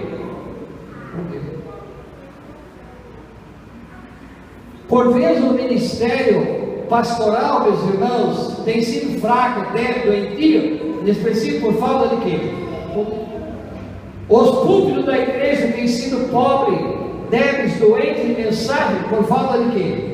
Por vezes o ministério pastoral, meus irmãos, tem sido fraco, débil, doentio, nesse princípio por falta de quê? Os púlpitos da igreja têm sido pobres, débeis, doentes de mensagem, por falta de quê?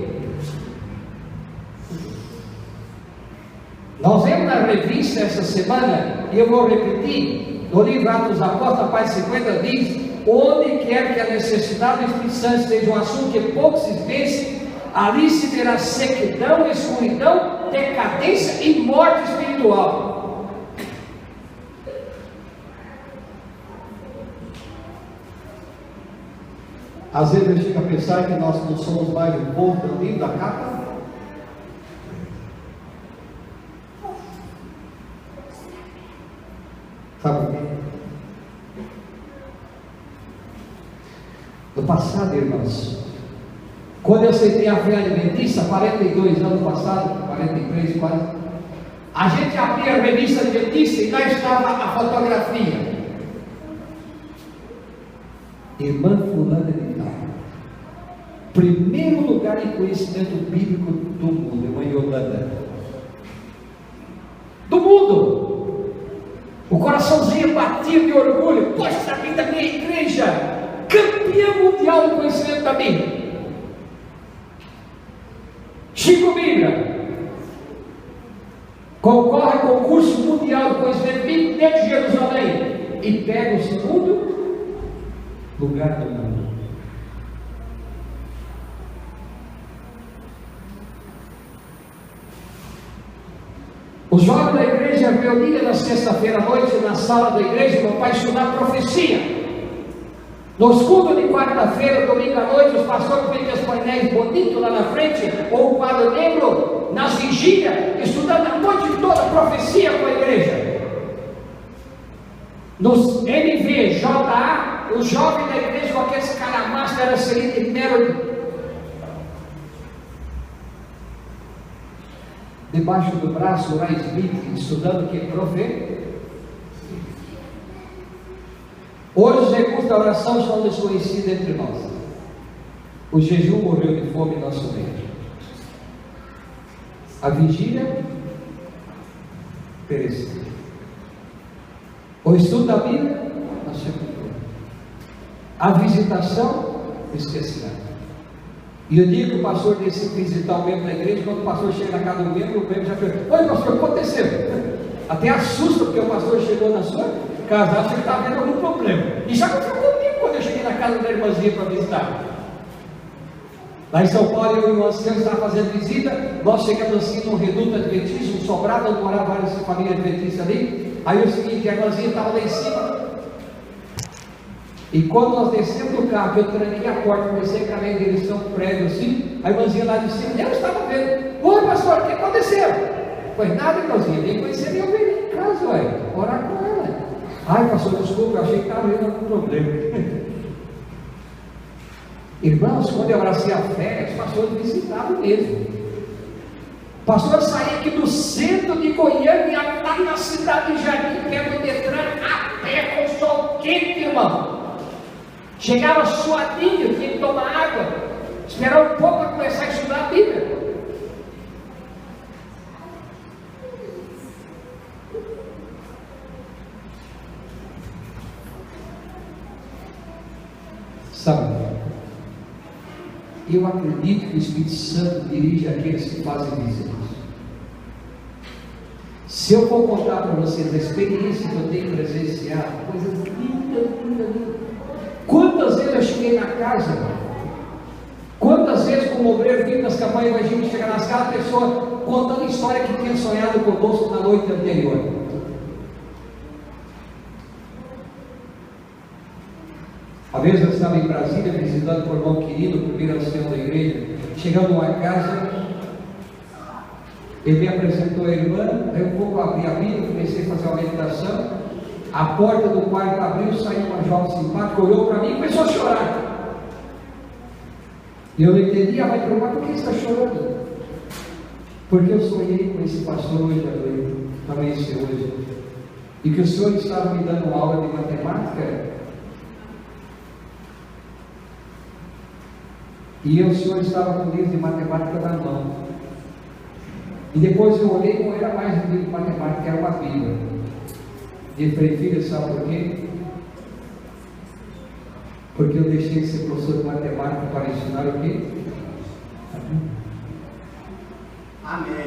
Nós vemos na revista essa semana, e eu vou repetir, no livro Atos dos Apóstolos, a página 50 diz: onde quer que a necessidade do Espírito Santo seja um assunto que pouco se pense, ali se terá sequidão, escuridão, decadência e morte espiritual. Às vezes eu chego a pensar que nós não somos mais um povo do livro da capa. Sabe por quê? No passado, irmãos, quando eu aceitei a fé adventista, 42 anos passado, 43 quase, a gente abria a revista adventista e lá estava a fotografia. Irmã fulana de tal, primeiro lugar em conhecimento bíblico do mundo, irmã Yolanda, do mundo. O coraçãozinho batia de orgulho. Poxa vida, da minha igreja, campeã mundial do conhecimento da Bíblia. Chico Bíblia concorre ao concurso mundial do conhecimento bíblico dentro de Jerusalém e pega o segundo lugar do mundo. Os jovens da igreja reuniam na sexta-feira à noite na sala da igreja para estudar profecia. Nos cultos de quarta-feira, domingo à noite, os pastores vêm com os painéis bonitos lá na frente, ou o quadro negro, nas vigílias, estudando a noite toda a profecia com a igreja. Nos MVJA, os jovens da igreja com aqueles calamaços era seria de mero debaixo do braço, Ray Smith, estudando que profeta. Hoje os recursos da oração são desconhecidos entre nós. O jejum morreu de fome em nosso meio. A vigília pereceu. O estudo da Bíblia, na sepultura. A visitação, esquecimento. E eu digo que o pastor decide visitar o membro da igreja, quando o pastor chega na casa do membro, o membro já pergunta: oi pastor, o que aconteceu? Até assusta porque o pastor chegou na sua casa, acha que está vendo algum problema. E já aconteceu comigo quando eu cheguei na casa da irmãzinha para visitar. Lá em São Paulo, eu e o ancião estávamos fazendo visita, nós chegamos assim num reduto adventista, um sobrado, onde moravam várias famílias adventistas ali. Aí o seguinte, a irmãzinha estava lá em cima, e quando nós descemos do carro, eu tranquei a porta, comecei a caminhar em direção ao prédio assim, a irmãzinha lá de cima, eu estava vendo: oi pastor, o que aconteceu? Foi nada, irmãzinha, nem conhecia, nem eu veio em casa, ué, orar com ela. Ai pastor, desculpa, eu achei que estava vendo algum problema. Irmãos, quando eu abracei a fé, os pastores visitavam mesmo. O pastor saía aqui do centro de Goiânia, e lá na cidade de Jardim, perto do Detran, a pé com o sol quente, irmão. Chegava suadinho, tinha que tomar água, esperar um pouco para começar a estudar a Bíblia. Sabe, eu acredito que o Espírito Santo dirige aqueles que fazem visitas. Se eu for contar para vocês a experiência que eu tenho presenciado, coisa linda, linda, linda. Quantas vezes eu cheguei na casa, quantas vezes como obreiro vindo nas campanhas evangélicas, chegar nas casas, a pessoa contando a história que tinha sonhado conosco na noite anterior. Uma vez eu estava em Brasília visitando o irmão querido, o primeiro ancião da igreja. Chegando numa casa, ele me apresentou a irmã, daí um pouco abri a Bíblia, comecei a fazer uma meditação. A porta do quarto abriu, saiu uma jovem simpática, olhou para mim e começou a chorar. E eu não entendi, mas por que você está chorando? Porque eu sonhei com esse pastor hoje à noite, amanheceu hoje, e que o senhor estava me dando uma aula de matemática, e o senhor estava com o livro de matemática na mão. E depois eu olhei, não era mais um livro de matemática, era uma Bíblia. E eu falei, filha, sabe por quê? Porque eu deixei de ser professor de matemática para ensinar o quê? Amém.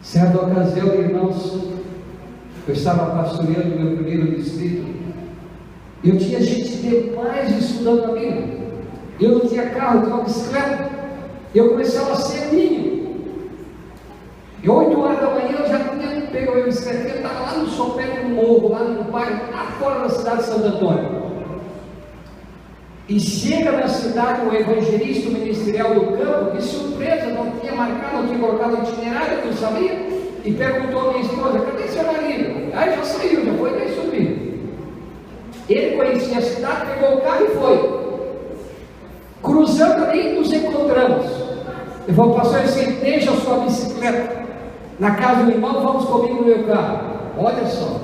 Certa ocasião, irmãos, eu estava pastoreando o meu primeiro distrito. Eu tinha gente demais estudando a Bíblia. Eu não tinha carro, eu tinha uma bicicleta. Eu começava cedinho. E 8 horas da manhã eu já tinha pego a minha bicicleta. Eu estava lá no sopé do morro, lá no bairro, lá fora da cidade de Santo Antônio. E chega na cidade o evangelista ministerial do campo, de surpresa, não tinha marcado, não tinha colocado itinerário, eu não sabia. E perguntou a minha esposa, cadê seu marido? Aí já saiu, já foi bem subir. Ele conhecia a cidade, pegou o carro e foi. Cruzando ali, nos encontramos. Eu vou passar assim, deixa a sua bicicleta na casa do irmão, vamos comigo no meu carro. Olha só.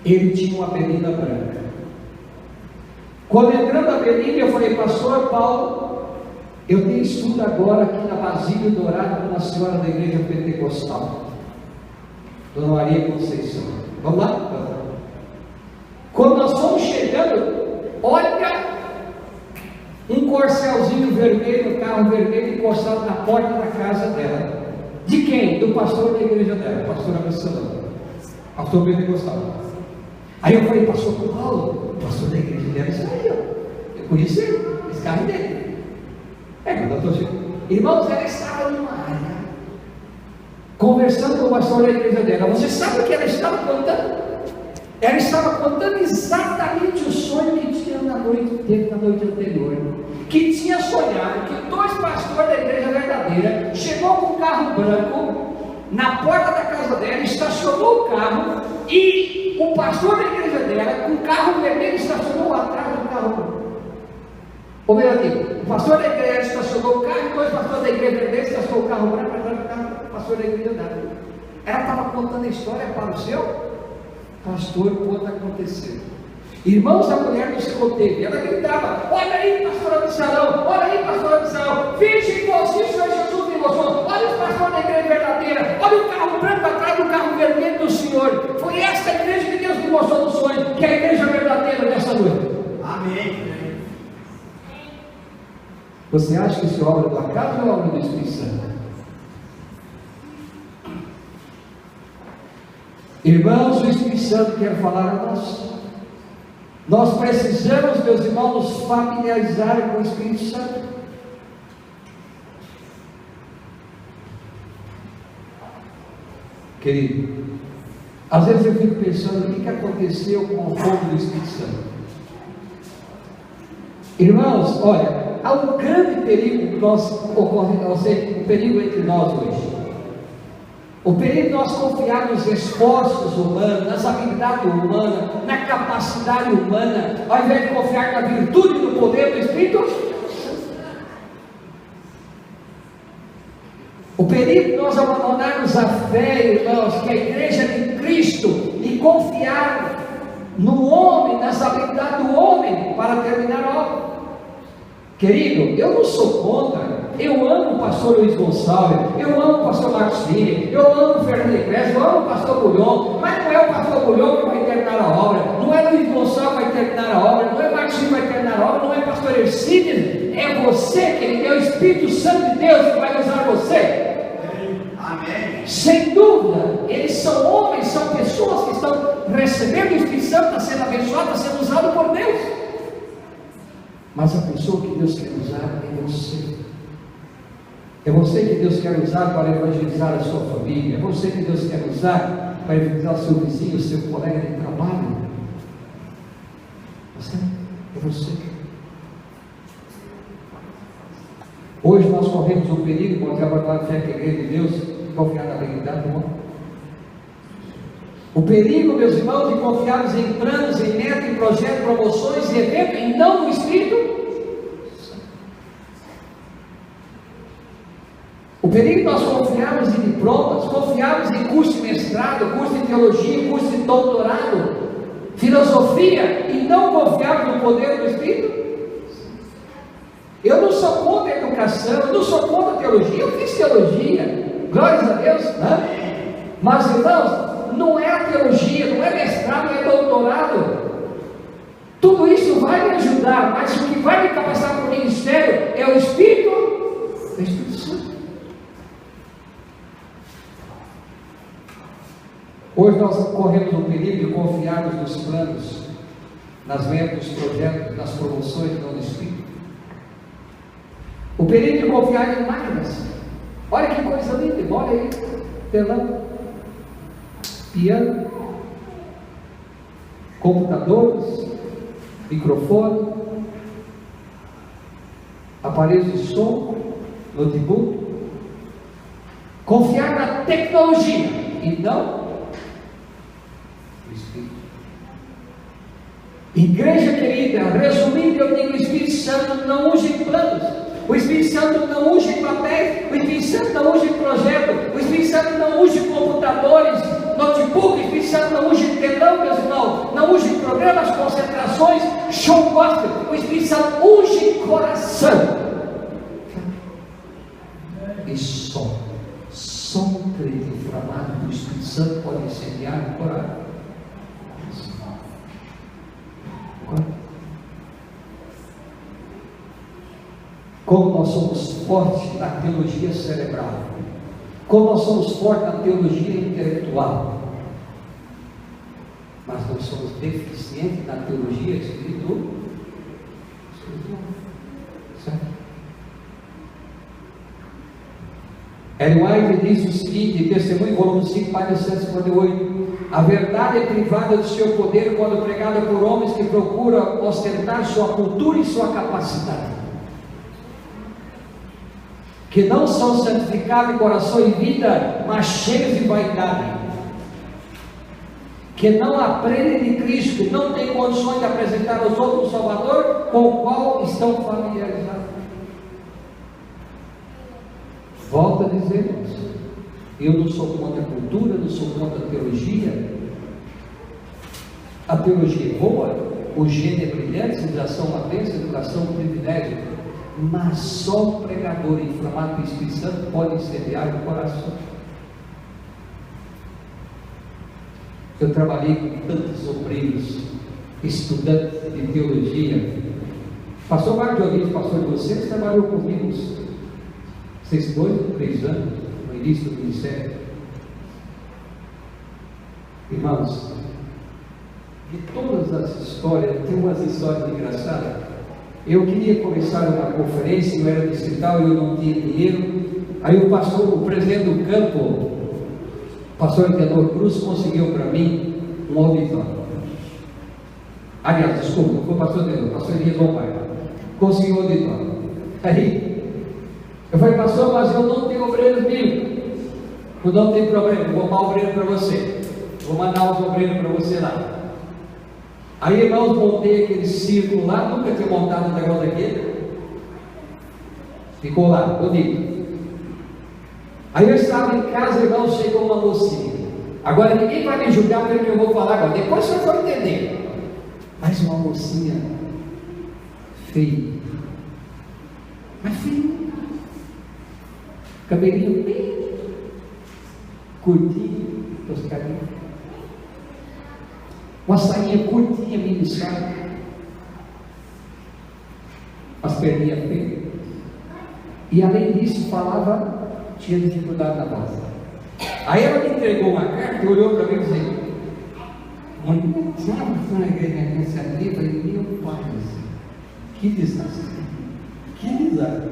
Ele tinha uma berlinda branca. Quando entrando na berlinda, eu falei, pastor Paulo, eu tenho estudo agora aqui na Basílio Dourado com uma senhora da igreja pentecostal, Dona Maria Conceição. Vamos lá? Quando nós fomos chegando, olha, um corcelzinho vermelho, um carro vermelho encostado na porta da casa dela. De quem? Do pastor da igreja dela, pastor Absalão, pastor pentecostal. Aí eu falei, pastor Paulo, pastor da igreja dela, isso aí, ó. Eu conheci esse carro dele. Quando eu estou chegando. Irmãos, ela estava numa área, conversando com o pastor da igreja dela. Você sabe o que ela estava contando? Ela estava contando exatamente o sonho que tinha na noite anterior. Que tinha sonhado que 2 pastores da igreja verdadeira chegou com um carro branco na porta da casa dela, estacionou o carro e o pastor da igreja dela, com o carro vermelho, estacionou atrás do carro branco. Ou meu amigo, o pastor da igreja estacionou o carro e 2 pastores da igreja verdadeira estacionou o carro branco atrás do carro do pastor da igreja dela. Ela estava contando a história para o seu pastor quando aconteceu. Irmãos, a mulher não se conteve, ela gritava, olha aí, pastor Absalão, olha aí, pastor Absalão, finge que você, Senhor Jesus, me mostrou, olha o pastor da igreja verdadeira, olha o carro branco atrás do carro vermelho do Senhor. Foi esta igreja que Deus me mostrou no sonho, que é a igreja verdadeira dessa noite. Amém. Você acha que isso é obra do acaso ou é obra do Espírito Santo? Irmãos, o Espírito Santo quer falar a nós. Nós precisamos, meus irmãos, nos familiarizar com o Espírito Santo. Querido, às vezes eu fico pensando o que aconteceu com o fogo do Espírito Santo. Irmãos, olha, há um grande perigo que o perigo entre nós hoje. O perigo de nós confiar nos esforços humanos, nas habilidades humanas, na capacidade humana, ao invés de confiar na virtude e no poder do Espírito. O perigo de nós abandonarmos a fé, irmãos, que é a igreja de Cristo, e confiar no homem, nas habilidades do homem, para terminar a obra. Querido, eu não sou contra. Eu amo o pastor Luiz Gonçalves, eu amo o pastor Marcos Filho, eu amo o Fernando Igreja, eu amo o pastor Bulhão, mas não é o pastor Bulhão que vai terminar a obra, não é Luiz Gonçalves que vai terminar a obra, não é Marcos Filho que vai terminar a obra, não é pastor Ercílio, é você, querido, é o Espírito Santo de Deus que vai usar você. Amém. Sem dúvida, eles são homens, são pessoas que estão recebendo o Espírito Santo, está sendo abençoado, está sendo usado por Deus. Mas a pessoa que Deus quer usar é você. É você que Deus quer usar para evangelizar a sua família. É você que Deus quer usar para visitar o seu vizinho, o seu colega de trabalho? Você? É você. Hoje nós corremos o perigo, quando trabalhar na fé que a igreja de Deus, de confiar na habilidade do homem. O perigo, meus irmãos, de confiarmos em planos, em metas, em projetos, promoções e eventos, e não no Espírito. O perigo de nós confiarmos em diplomas, confiarmos em curso de mestrado, curso de teologia, curso de doutorado, filosofia, e não confiarmos no poder do Espírito. Eu não sou contra a educação, eu não sou contra a teologia, eu fiz teologia, glórias a Deus, né? Mas irmãos, não é a teologia, não é mestrado, não é doutorado. Tudo isso vai me ajudar, mas o que vai me capacitar para o ministério é o Espírito Santo. Hoje nós corremos o perigo de confiarmos nos planos, nas metas, nos projetos, nas promoções, não no Espírito. O perigo de confiar em máquinas. Olha que coisa linda, olha aí, telão, piano, computadores, microfone, aparelhos de som, notebook. Confiar na tecnologia e não no Espírito. Igreja querida, resumindo, eu digo: o Espírito Santo não usa em planos. O Espírito Santo não usa em papéis, o Espírito Santo não usa em projeto, o Espírito Santo não usa em computadores, notebook, o Espírito Santo não usa em telão, meus irmãos, não usa em programas, concentrações, show gospel. O Espírito Santo usa em coração. E só um crente inflamado do Espírito Santo pode incendiar o coração. Como nós somos fortes na teologia cerebral, como nós somos fortes na teologia intelectual, mas nós somos deficientes na teologia espiritual. Certo? Ellen White diz o seguinte, Testemunho, volume 5, página 158: a verdade é privada do seu poder quando pregada por homens que procuram ostentar sua cultura e sua capacidade, que não são santificados em coração e vida, mas cheios de vaidade, que não aprendem de Cristo, que não têm condições de apresentar aos outros o Salvador com o qual estão familiarizados. Volto a dizer, eu não sou contra a cultura, não sou contra a teologia. A teologia é boa, o gênero é brilhante, civilização uma bênção, educação um privilégio, mas só o pregador inflamado pelo Espírito Santo pode incendiar o coração. Eu trabalhei com tantos obreiros, estudantes de teologia. Pastor Marcos Dionísio, pastor de vocês, trabalhou comigo uns 2 ou 3 anos no início do ministério. Irmãos, de todas as histórias, tem umas histórias engraçadas. Eu queria começar uma conferência, eu era distrital e eu não tinha dinheiro. Aí o presidente do campo, o pastor Antenor Cruz, conseguiu para mim um auditório. Aliás, desculpa, não foi o pastor Antenor, o pastor Elias Romário. Conseguiu um auditório. Aí eu falei: pastor, mas eu não tenho obreiros bíblicos. Não tem problema, eu vou mandar obreiro para você. Vou mandar os obreiros para você lá. Aí, irmãos, montei aquele círculo lá, nunca tinha montado um negócio daquele. Ficou lá, bonito. Aí eu estava em casa, irmãos, chegou uma mocinha. Agora ninguém vai me julgar pelo que eu vou falar agora, depois você vai entender. Mas uma mocinha feia. Mas feia. Cabelinho bem curtinho, toscadinho. Uma sainha curtinha, minissada, as perninhas feias, e além disso falava, tinha dificuldade na voz. Aí ela me entregou uma carta e olhou para mim e disse: mãe, sabe que foi na igreja nesse ali? Eu falei: meu pai, que desastre, que desastre.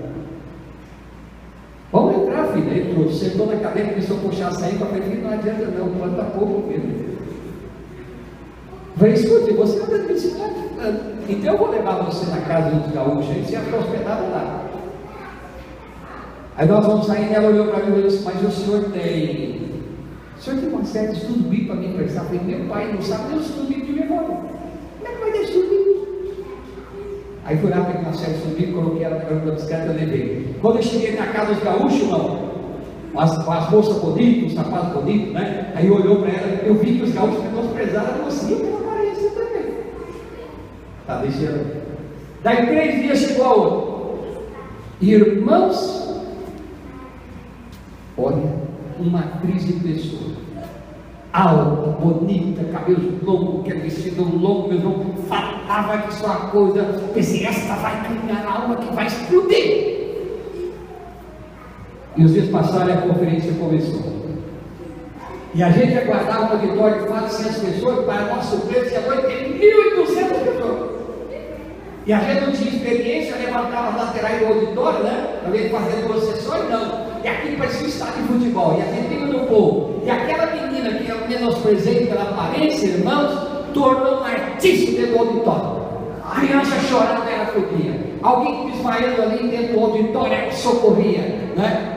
Vamos entrar, filha. ele trouxe, sentou na cadeira, começou a puxar a sair, para ele, não adianta não, planta pouco mesmo. Falei, escute, você anda de bicicleta, então eu vou levar você na casa dos gaúchos, aí você ia ficar hospedado lá. Aí nós vamos sair, ela olhou para mim e disse, mas o senhor tem uma série de estudo bíblico para me emprestar? Eu falei, meu pai não sabe nem o estudo bíblico de memória. Como é que vai ter estudo bíblico? Aí fui lá, peguei uma série de estudo bíblico, coloquei ela na casa da bicicleta e levei. Quando eu cheguei na casa dos gaúchos, irmão, as moças bonitas, os sapatos bonitos, né? Aí olhou para ela, eu vi que os gaúchos menosprezaram a mocinha pela aparência também. Tá deixando. Daí 3 dias chegou a outra. Irmãos, olha, uma atriz de pessoa, alta, bonita, cabelo longo, que é vestido longo, meu irmão, falava que só a coisa, pensei, esta vai ganhar a alma que vai explodir. E os dias passaram e a conferência começou. E a gente aguardava um auditório de 400 pessoas, para nossa surpresa, chegou e tem 1.200 pessoas. E a gente não tinha experiência, levantava as laterais do auditório, né? Para ver fazer 2 sessões, não. E aqui parecia um estádio de futebol, e a gente vinha no povo. E aquela menina que eu menosprezei pela aparência, irmãos, tornou um artista dentro do auditório. A criança chorando, ela acudia. Alguém desmaiando ali dentro do auditório, ela socorria, né?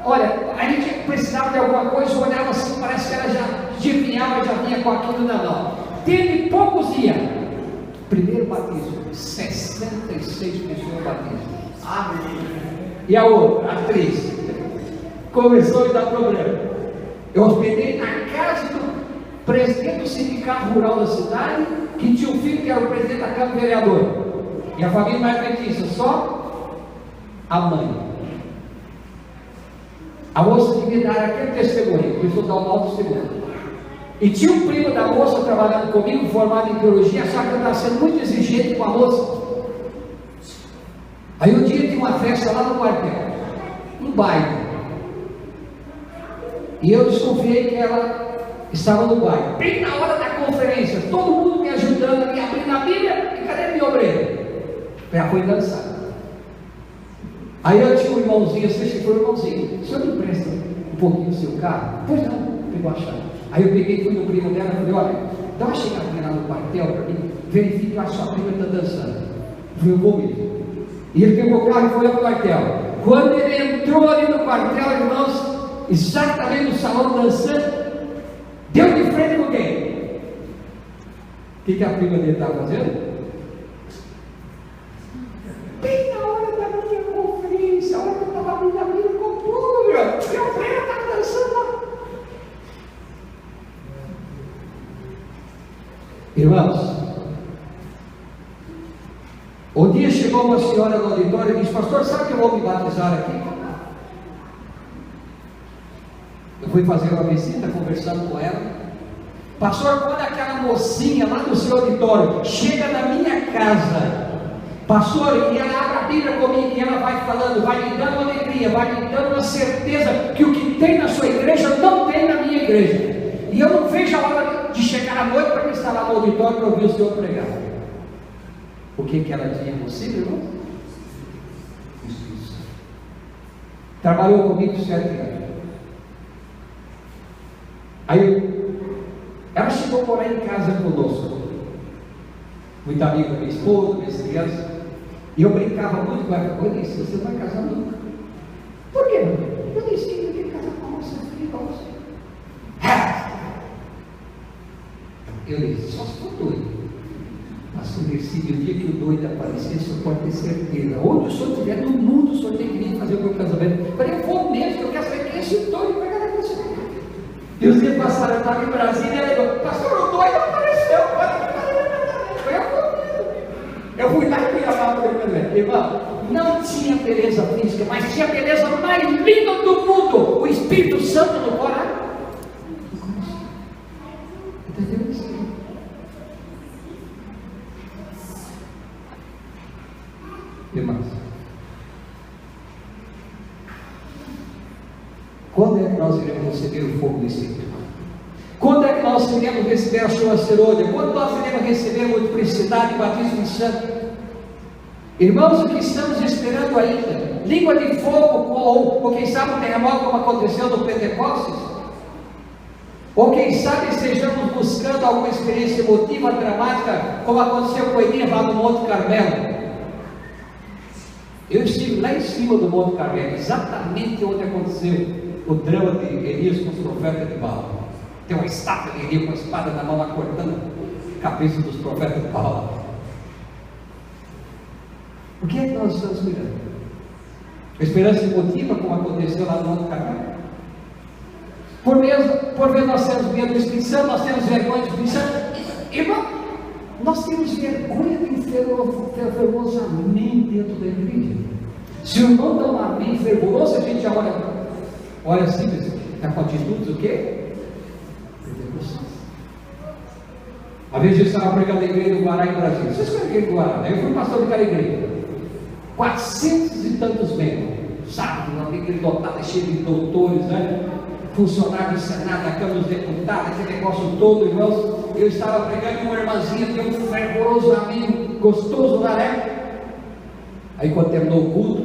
Olha, a gente precisava de alguma coisa, olhava assim, parece que ela já adivinhava, já vinha com aquilo na mão. Teve poucos dias. Primeiro batismo, 66 pessoas batismo. Amém. E a outra, a atriz, começou a dar problema. Eu hospedei na casa do presidente do sindicato rural da cidade, que tinha um filho que era o presidente da Câmara Vereador. E a família mais adventista, só a mãe. A moça devia dar aquele testemunho, começou a dar um mau testemunho. E tinha um primo da moça trabalhando comigo, formado em teologia, achava que eu estava sendo muito exigente com a moça. Aí um dia tinha uma festa lá no quartel, um baile. E eu desconfiei que ela estava no baile. Bem na hora da conferência, todo mundo me ajudando, me abrindo a Bíblia, e cadê minha obreira? Ela foi dançar. Aí eu tinha um irmãozinho, eu sei se foi um irmãozinho, o senhor me empresta um pouquinho do seu carro? Pois não, pegou a chave. Aí eu peguei, fui no primo dela e falei, olha, dá uma chegadinha lá no quartel para mim, verifique lá se sua prima está dançando. Eu falei, eu vou mesmo. E ele pegou o carro e foi ao quartel. Quando ele entrou ali no quartel, irmãos, exatamente no salão dançando, deu de frente com quem? O que a prima dele estava fazendo? Bem na hora da minha conferência, a hora que eu estava abrindo a Bíblia com tudo, minha obreira estava dançando lá. Irmãos, um dia chegou uma senhora no auditório e disse, pastor, sabe que eu vou me batizar aqui? Eu fui fazer uma visita, conversando com ela. Pastor, quando aquela mocinha lá do seu auditório chega na minha casa, pastor, e ela abre a Bíblia comigo e ela vai falando, vai me dando alegria, vai me dando uma certeza que o que tem na sua igreja não tem na minha igreja. E eu não vejo a hora de chegar à noite para me estar lá no auditório para ouvir o senhor pregar. O que ela tinha consigo, irmão? Isso. Trabalhou comigo 7 anos. Aí ela chegou a morar em casa conosco. Muito amigo da minha esposa, minhas crianças. E eu brincava muito com ela. Eu disse, você não vai casar nunca. Por quê? Eu disse, eu quero casar com a moça filha. Eu disse, só se for doido. Mas se decide o dia que o doido aparecer, o senhor pode ter certeza. Onde o senhor estiver no mundo, o senhor tem que vir fazer o meu casamento. Eu falei, eu vou mesmo, eu quero saber quem é esse doido para casar com você. E os dias passaram, eu estava em Brasília e ela falou, pastor, o doido apareceu, pode me fazer o casamento. Eu fui lá e fui amar o casamento. Irmão, não tinha beleza física, mas tinha a beleza mais linda do mundo. O Espírito Santo no coração. Entendeu isso? Irmãos, quando é que nós iremos receber o fogo do Espírito? Quando é que nós iremos receber a chuva serôdia? Quando nós iremos receber a multiplicidade e batismo em santo? Irmãos, o que estamos esperando ainda? Língua de fogo, ou quem sabe um terremoto como aconteceu no Pentecostes? Ou quem sabe estejamos buscando alguma experiência emotiva, dramática, como aconteceu com Elias lá no Monte Carmelo. Eu estive lá em cima do Monte Carmelo, exatamente onde aconteceu o drama de Elias com os profetas de Baal. Tem uma estátua de Elias com a espada na mão lá cortando a cabeça dos profetas de Baal. O que é que nós estamos esperando? Esperança emotiva, como aconteceu lá no Monte Carmelo? Por vezes nós temos medo do Espírito Santo, nós temos vergonha do Espírito Santo. Irmão, nós temos vergonha de fervorosamente dentro da igreja. Se o irmão dá um amém fervoroso, a gente já olha simples, está com atitudes o quê? A vez eu estava pregando a igreja do Guará em Brasília. Vocês conhecem a igreja do Guará? Eu fui pastor daquela igreja. 400 e tantos membros, sabe? Uma igreja dotada, cheia de doutores, né? Funcionários do Senado, da Câmara dos Deputados, aquele negócio todo, irmãos. Eu estava pregando uma irmãzinha, tem um fervoroso amigo, gostoso lá, né? Aí quando terminou o culto,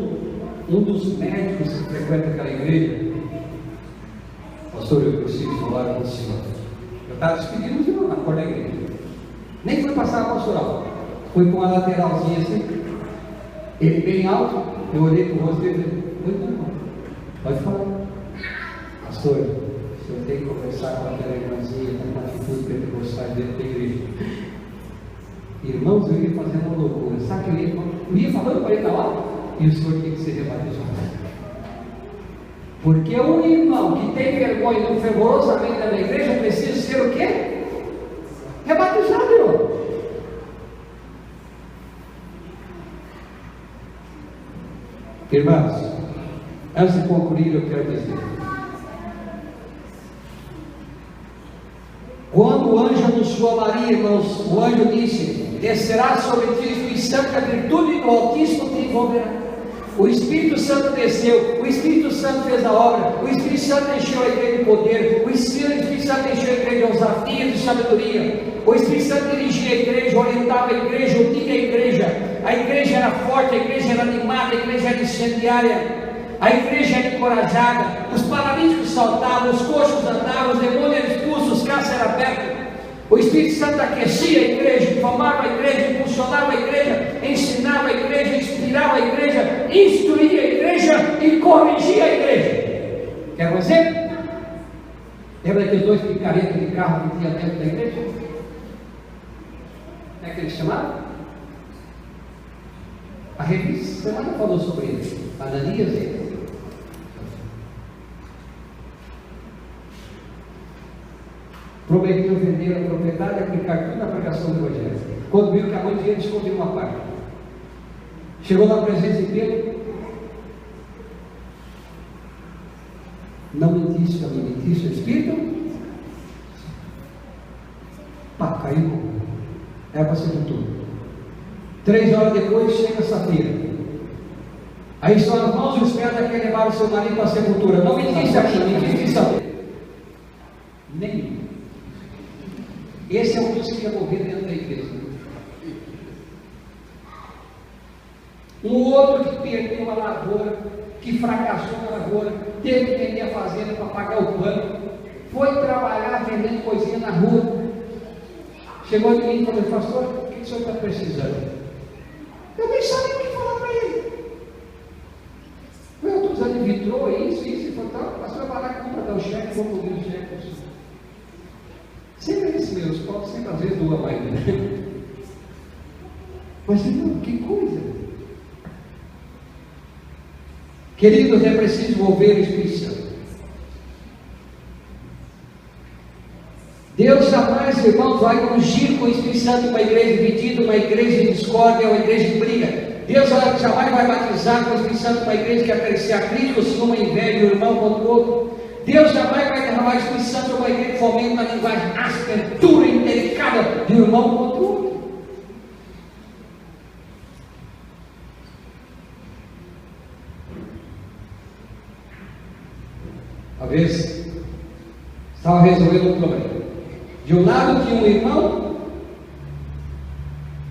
um dos médicos que frequenta aquela igreja, pastor, eu preciso falar com o senhor. Eu estava despedindo o senhor na porta da igreja. Nem foi passar a pastoral, foi com uma lateralzinha assim. Ele bem alto, eu olhei para o rosto dele e falei, muito bom, pode falar. Pastor, o senhor tem que conversar com aquela irmãzinha, com uma atitude pentecostal dentro da igreja. Irmãos, eu ia fazendo uma loucura, sabe que eu ia falando para ele na hora, e o senhor tinha que ser rebatizado. Porque um irmão que tem vergonha do fervorosamente da igreja precisa ser o quê? Rebatizado, irmão. Irmãos, antes de concluir, eu quero dizer: quando o anjo anunciou a Maria, irmãos, o anjo disse: descerá sobre ti o Espírito Santo, que a virtude do Altíssimo te envolverá. O Espírito Santo desceu, o Espírito Santo fez a obra, o Espírito Santo encheu a igreja de poder, o Espírito Santo encheu a igreja de ousadia, de sabedoria. O Espírito Santo dirigia a igreja, orientava a igreja, unia a igreja era forte, a igreja era animada, a igreja era incendiária, a igreja era encorajada, os paralíticos saltavam, os coxos andavam, os demônios eram expulsos, os cárceres eram abertos. O Espírito Santo aquecia a igreja, inflamava a igreja, impulsionava a igreja, ensinava a igreja, inspirava a igreja, instruía a igreja e corrigia a igreja. Quer um exemplo? Lembra daqueles dois picaretas de carro que tinha dentro da igreja? Como é que eles chamavam? A revista semana falou sobre isso. Ananias e prometeu vender a propriedade e aplicar tudo na pregação do Evangelho. Quando viu que a mãe dele escondeu uma parte, chegou na presença de Pedro: não mentiste a mim, mentiste o Espírito? Pá, caiu. Era para ser tudo. 3 horas depois chega a Safira. Aí só as mãos e os pés daquele levaram o seu marido para a sepultura. Não mentiste a mim, mentiste isso a mim. Nenhum. Esse é um dos que ia morrer dentro da igreja. Um outro que perdeu uma lavoura, que fracassou na lavoura, teve que vender a fazenda para pagar o plano, foi trabalhar vendendo coisinha na rua. Chegou de mim e falou: pastor, o que o senhor está precisando? Eu nem sabia o que falar para ele. Eu estou usando vitrô, isso, e falou: tá, pastor, vai lá que compra, dá o cheque, vou comer o cheque. Sempre é isso mesmo, pode sempre às vezes doa mais, né? Mas irmão, que coisa! Queridos, é preciso ouvir o Espírito Santo. Deus jamais, irmãos, vai ungir com o Espírito Santo uma igreja dividida, uma igreja de discórdia, uma igreja de briga. Deus jamais vai batizar com o Espírito Santo uma igreja que apreciar críticos, uma inveja, o irmão contra o outro. Deus jamais vai derramar o Espírito Santo sobre uma igreja que fomenta uma linguagem áspera, dura, indelicada, de um irmão contra o outro. Uma vez, estava resolvendo um problema. De um lado tinha um irmão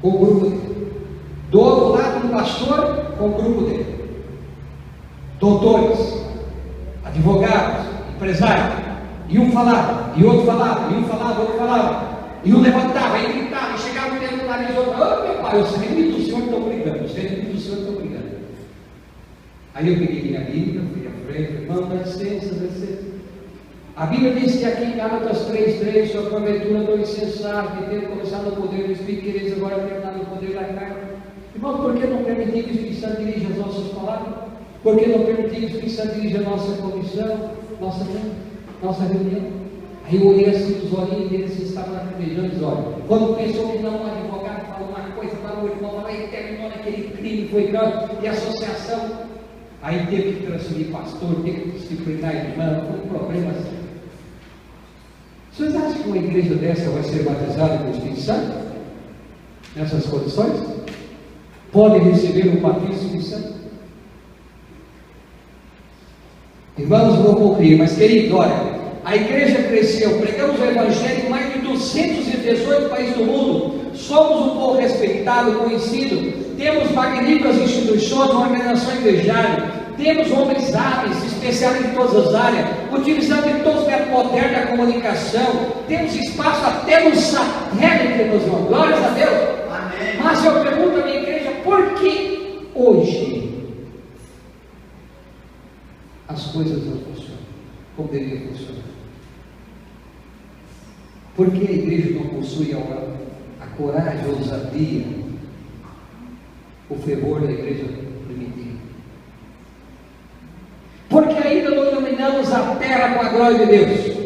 com o grupo dele. Do outro lado, um pastor com o grupo dele. Doutores, advogados, empresários. E um falava, e outro falava, e um falava, outro falava. E um levantava, e gritava, e chegava dentro do nariz, outro, oh meu pai, eu sei do Senhor que estou brigando, eu sei do Senhor que estou brigando. Aí eu peguei minha Bíblia, fui à frente, irmão, dá licença, dá licença. A Bíblia diz que aqui em Gálatas 3:3, sobre a porventura do insensato, que tendo começado no poder do Espírito, quereis agora terminar no poder da carne. Irmão, por que não permitir que o Espírito Santo dirija as nossas palavras? Por que não permitir que o Espírito Santo dirija a nossa comissão, nossa reunião? Aí eu olhei assim dos olhinhos dele, assim, estava lacrimejando os olhos. Quando pensou que não, um advogado falou uma coisa para o irmão, aí terminou naquele crime, foi grande, e associação. Aí teve que transferir pastor, teve que disciplinar irmão, foi um problema assim. Vocês acham que uma igreja dessa vai ser batizada com o Espírito Santo? Nessas condições? Pode receber o batismo do Espírito Santo? Irmãos, vou concluir, mas querido, olha, a igreja cresceu, pregamos o Evangelho em mais de 218 países do mundo, somos um povo respeitado, conhecido, temos magníficas instituições, uma organização invejável, temos homens hábeis, especialistas em todas as áreas, utilizando em todos os métodos modernos da comunicação, temos espaço até no satélite, meus irmãos, glórias a Deus. Amém. Mas eu pergunto à minha igreja, por que hoje as coisas não funcionam como deveriam funcionar? Por que a igreja não possui a coragem, a ousadia, o fervor da igreja primitiva? Porque ainda não iluminamos a terra com a glória de Deus.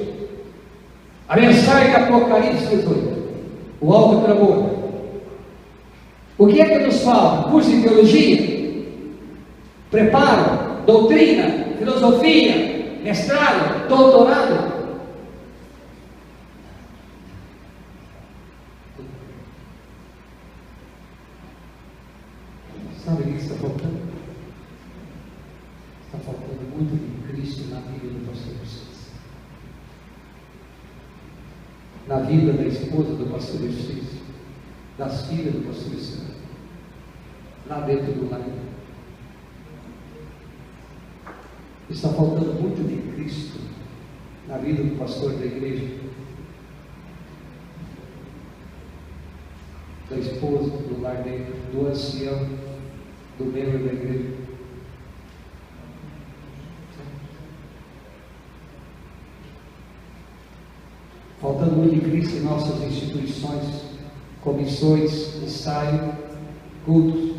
A mensagem do Apocalipse 18, o alto clamor. O que é que nos falta? Curso de teologia, preparo, doutrina, filosofia, mestrado, doutorado. Sabe o que está faltando? Está faltando muito de Cristo na vida do pastor Luciano, na vida da esposa do pastor Luciano, das filhas do pastor Luciano, lá dentro do lar. Está faltando muito de Cristo na vida do pastor da igreja, da esposa, do lar dele, do ancião, do membro da igreja. Faltando muito de Cristo em nossas instituições, comissões, ensaio, cultos.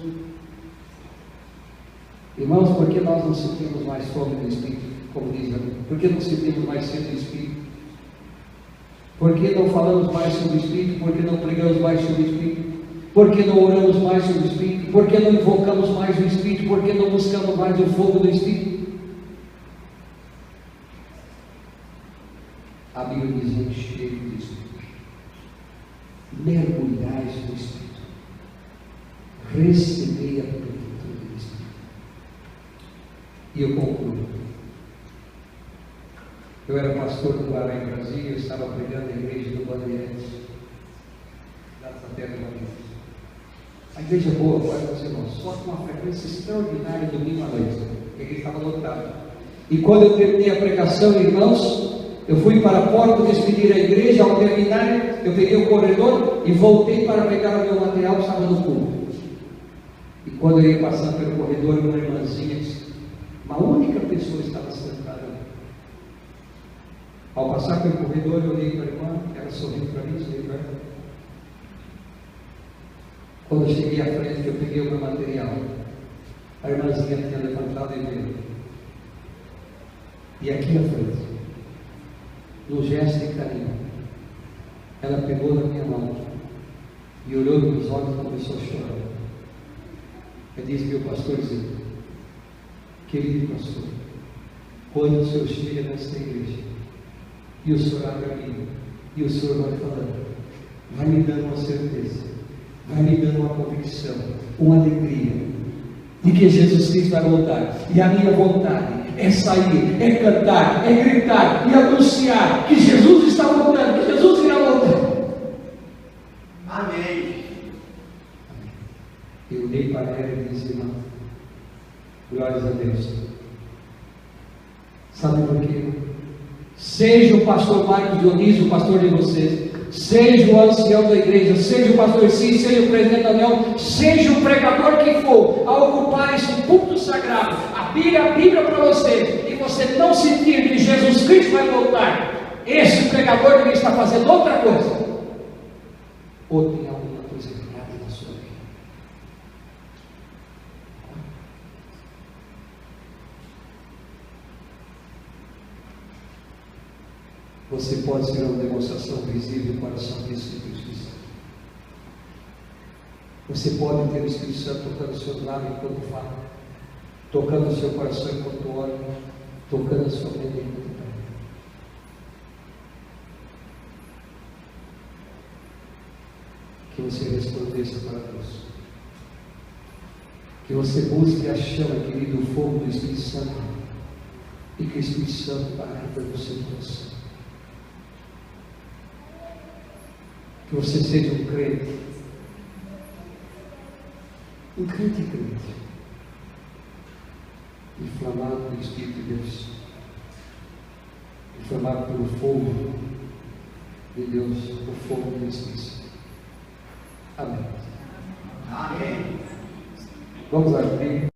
Irmãos, por que nós não sentimos mais fome do Espírito, como diz a Bíblia? Por que não sentimos mais sede do Espírito? Por que não falamos mais sobre o Espírito? Por que não pregamos mais sobre o Espírito? Por que não oramos mais sobre o Espírito? Por que não invocamos mais o Espírito? Por que não buscamos mais o fogo do Espírito? A Bíblia diz: enchei do Espírito, mergulhais no Espírito, recebei a plenitude do Espírito. E eu concluo. Eu era pastor do Guará em Brasília, eu estava pregando na igreja do Bandeirantes, da terra do Bandeirantes. A igreja boa, agora meus irmãos, só com uma frequência extraordinária domingo à noite, a igreja estava lotada. E quando eu terminei a pregação, irmãos, eu fui para a porta despedir a igreja. Ao terminar, eu peguei o corredor e voltei para pegar o meu material que estava no culto. E quando eu ia passando pelo corredor, uma irmãzinha, uma única pessoa estava sentada ali. Ao passar pelo corredor, eu olhei para a irmã, ela sorriu para mim, sorriu para ela. Quando eu cheguei à frente, que eu peguei o meu material, a irmãzinha tinha levantado e veio. E aqui à frente, num gesto de carinho, ela pegou na minha mão e olhou nos meus olhos e começou a chorar. Eu disse: meu pastor, querido pastor, quando o senhor chega nesta igreja e o senhor abre a Bíblia e o senhor vai falando, vai me dando uma certeza, vai me dando uma convicção, uma alegria de que Jesus Cristo vai voltar. E a minha vontade é sair, é cantar, é gritar e anunciar que Jesus está voltando, que Jesus irá voltar. Amém. Eu olhei para ela e disse: irmãos. Glórias a Deus. Sabe por quê? Seja o pastor Marcos Dionísio, o pastor de vocês, seja o ancião da igreja, seja o pastor Cis, seja o presidente da União, seja o pregador que for, a ocupar esse culto sagrado, abrir a Bíblia para você, e você não sentir que Jesus Cristo vai voltar, esse pregador deve estar fazendo outra coisa, ou tem alguma coisa errada na sua vida. Você pode ser uma demonstração visível do coração do Espírito Santo. Você pode ter o Espírito Santo tocando o seu lábio enquanto fala, tocando o seu coração enquanto ora, tocando a sua mente enquanto prega. Que você resplandeça para Deus. Que você busque a chama, querido, o fogo do Espírito Santo, e que o Espírito Santo arda no seu coração. Que você seja um crente inflamado pelo Espírito de Deus, inflamado pelo fogo de Deus, o fogo do Espírito. Amém. Amém. Vamos abrir.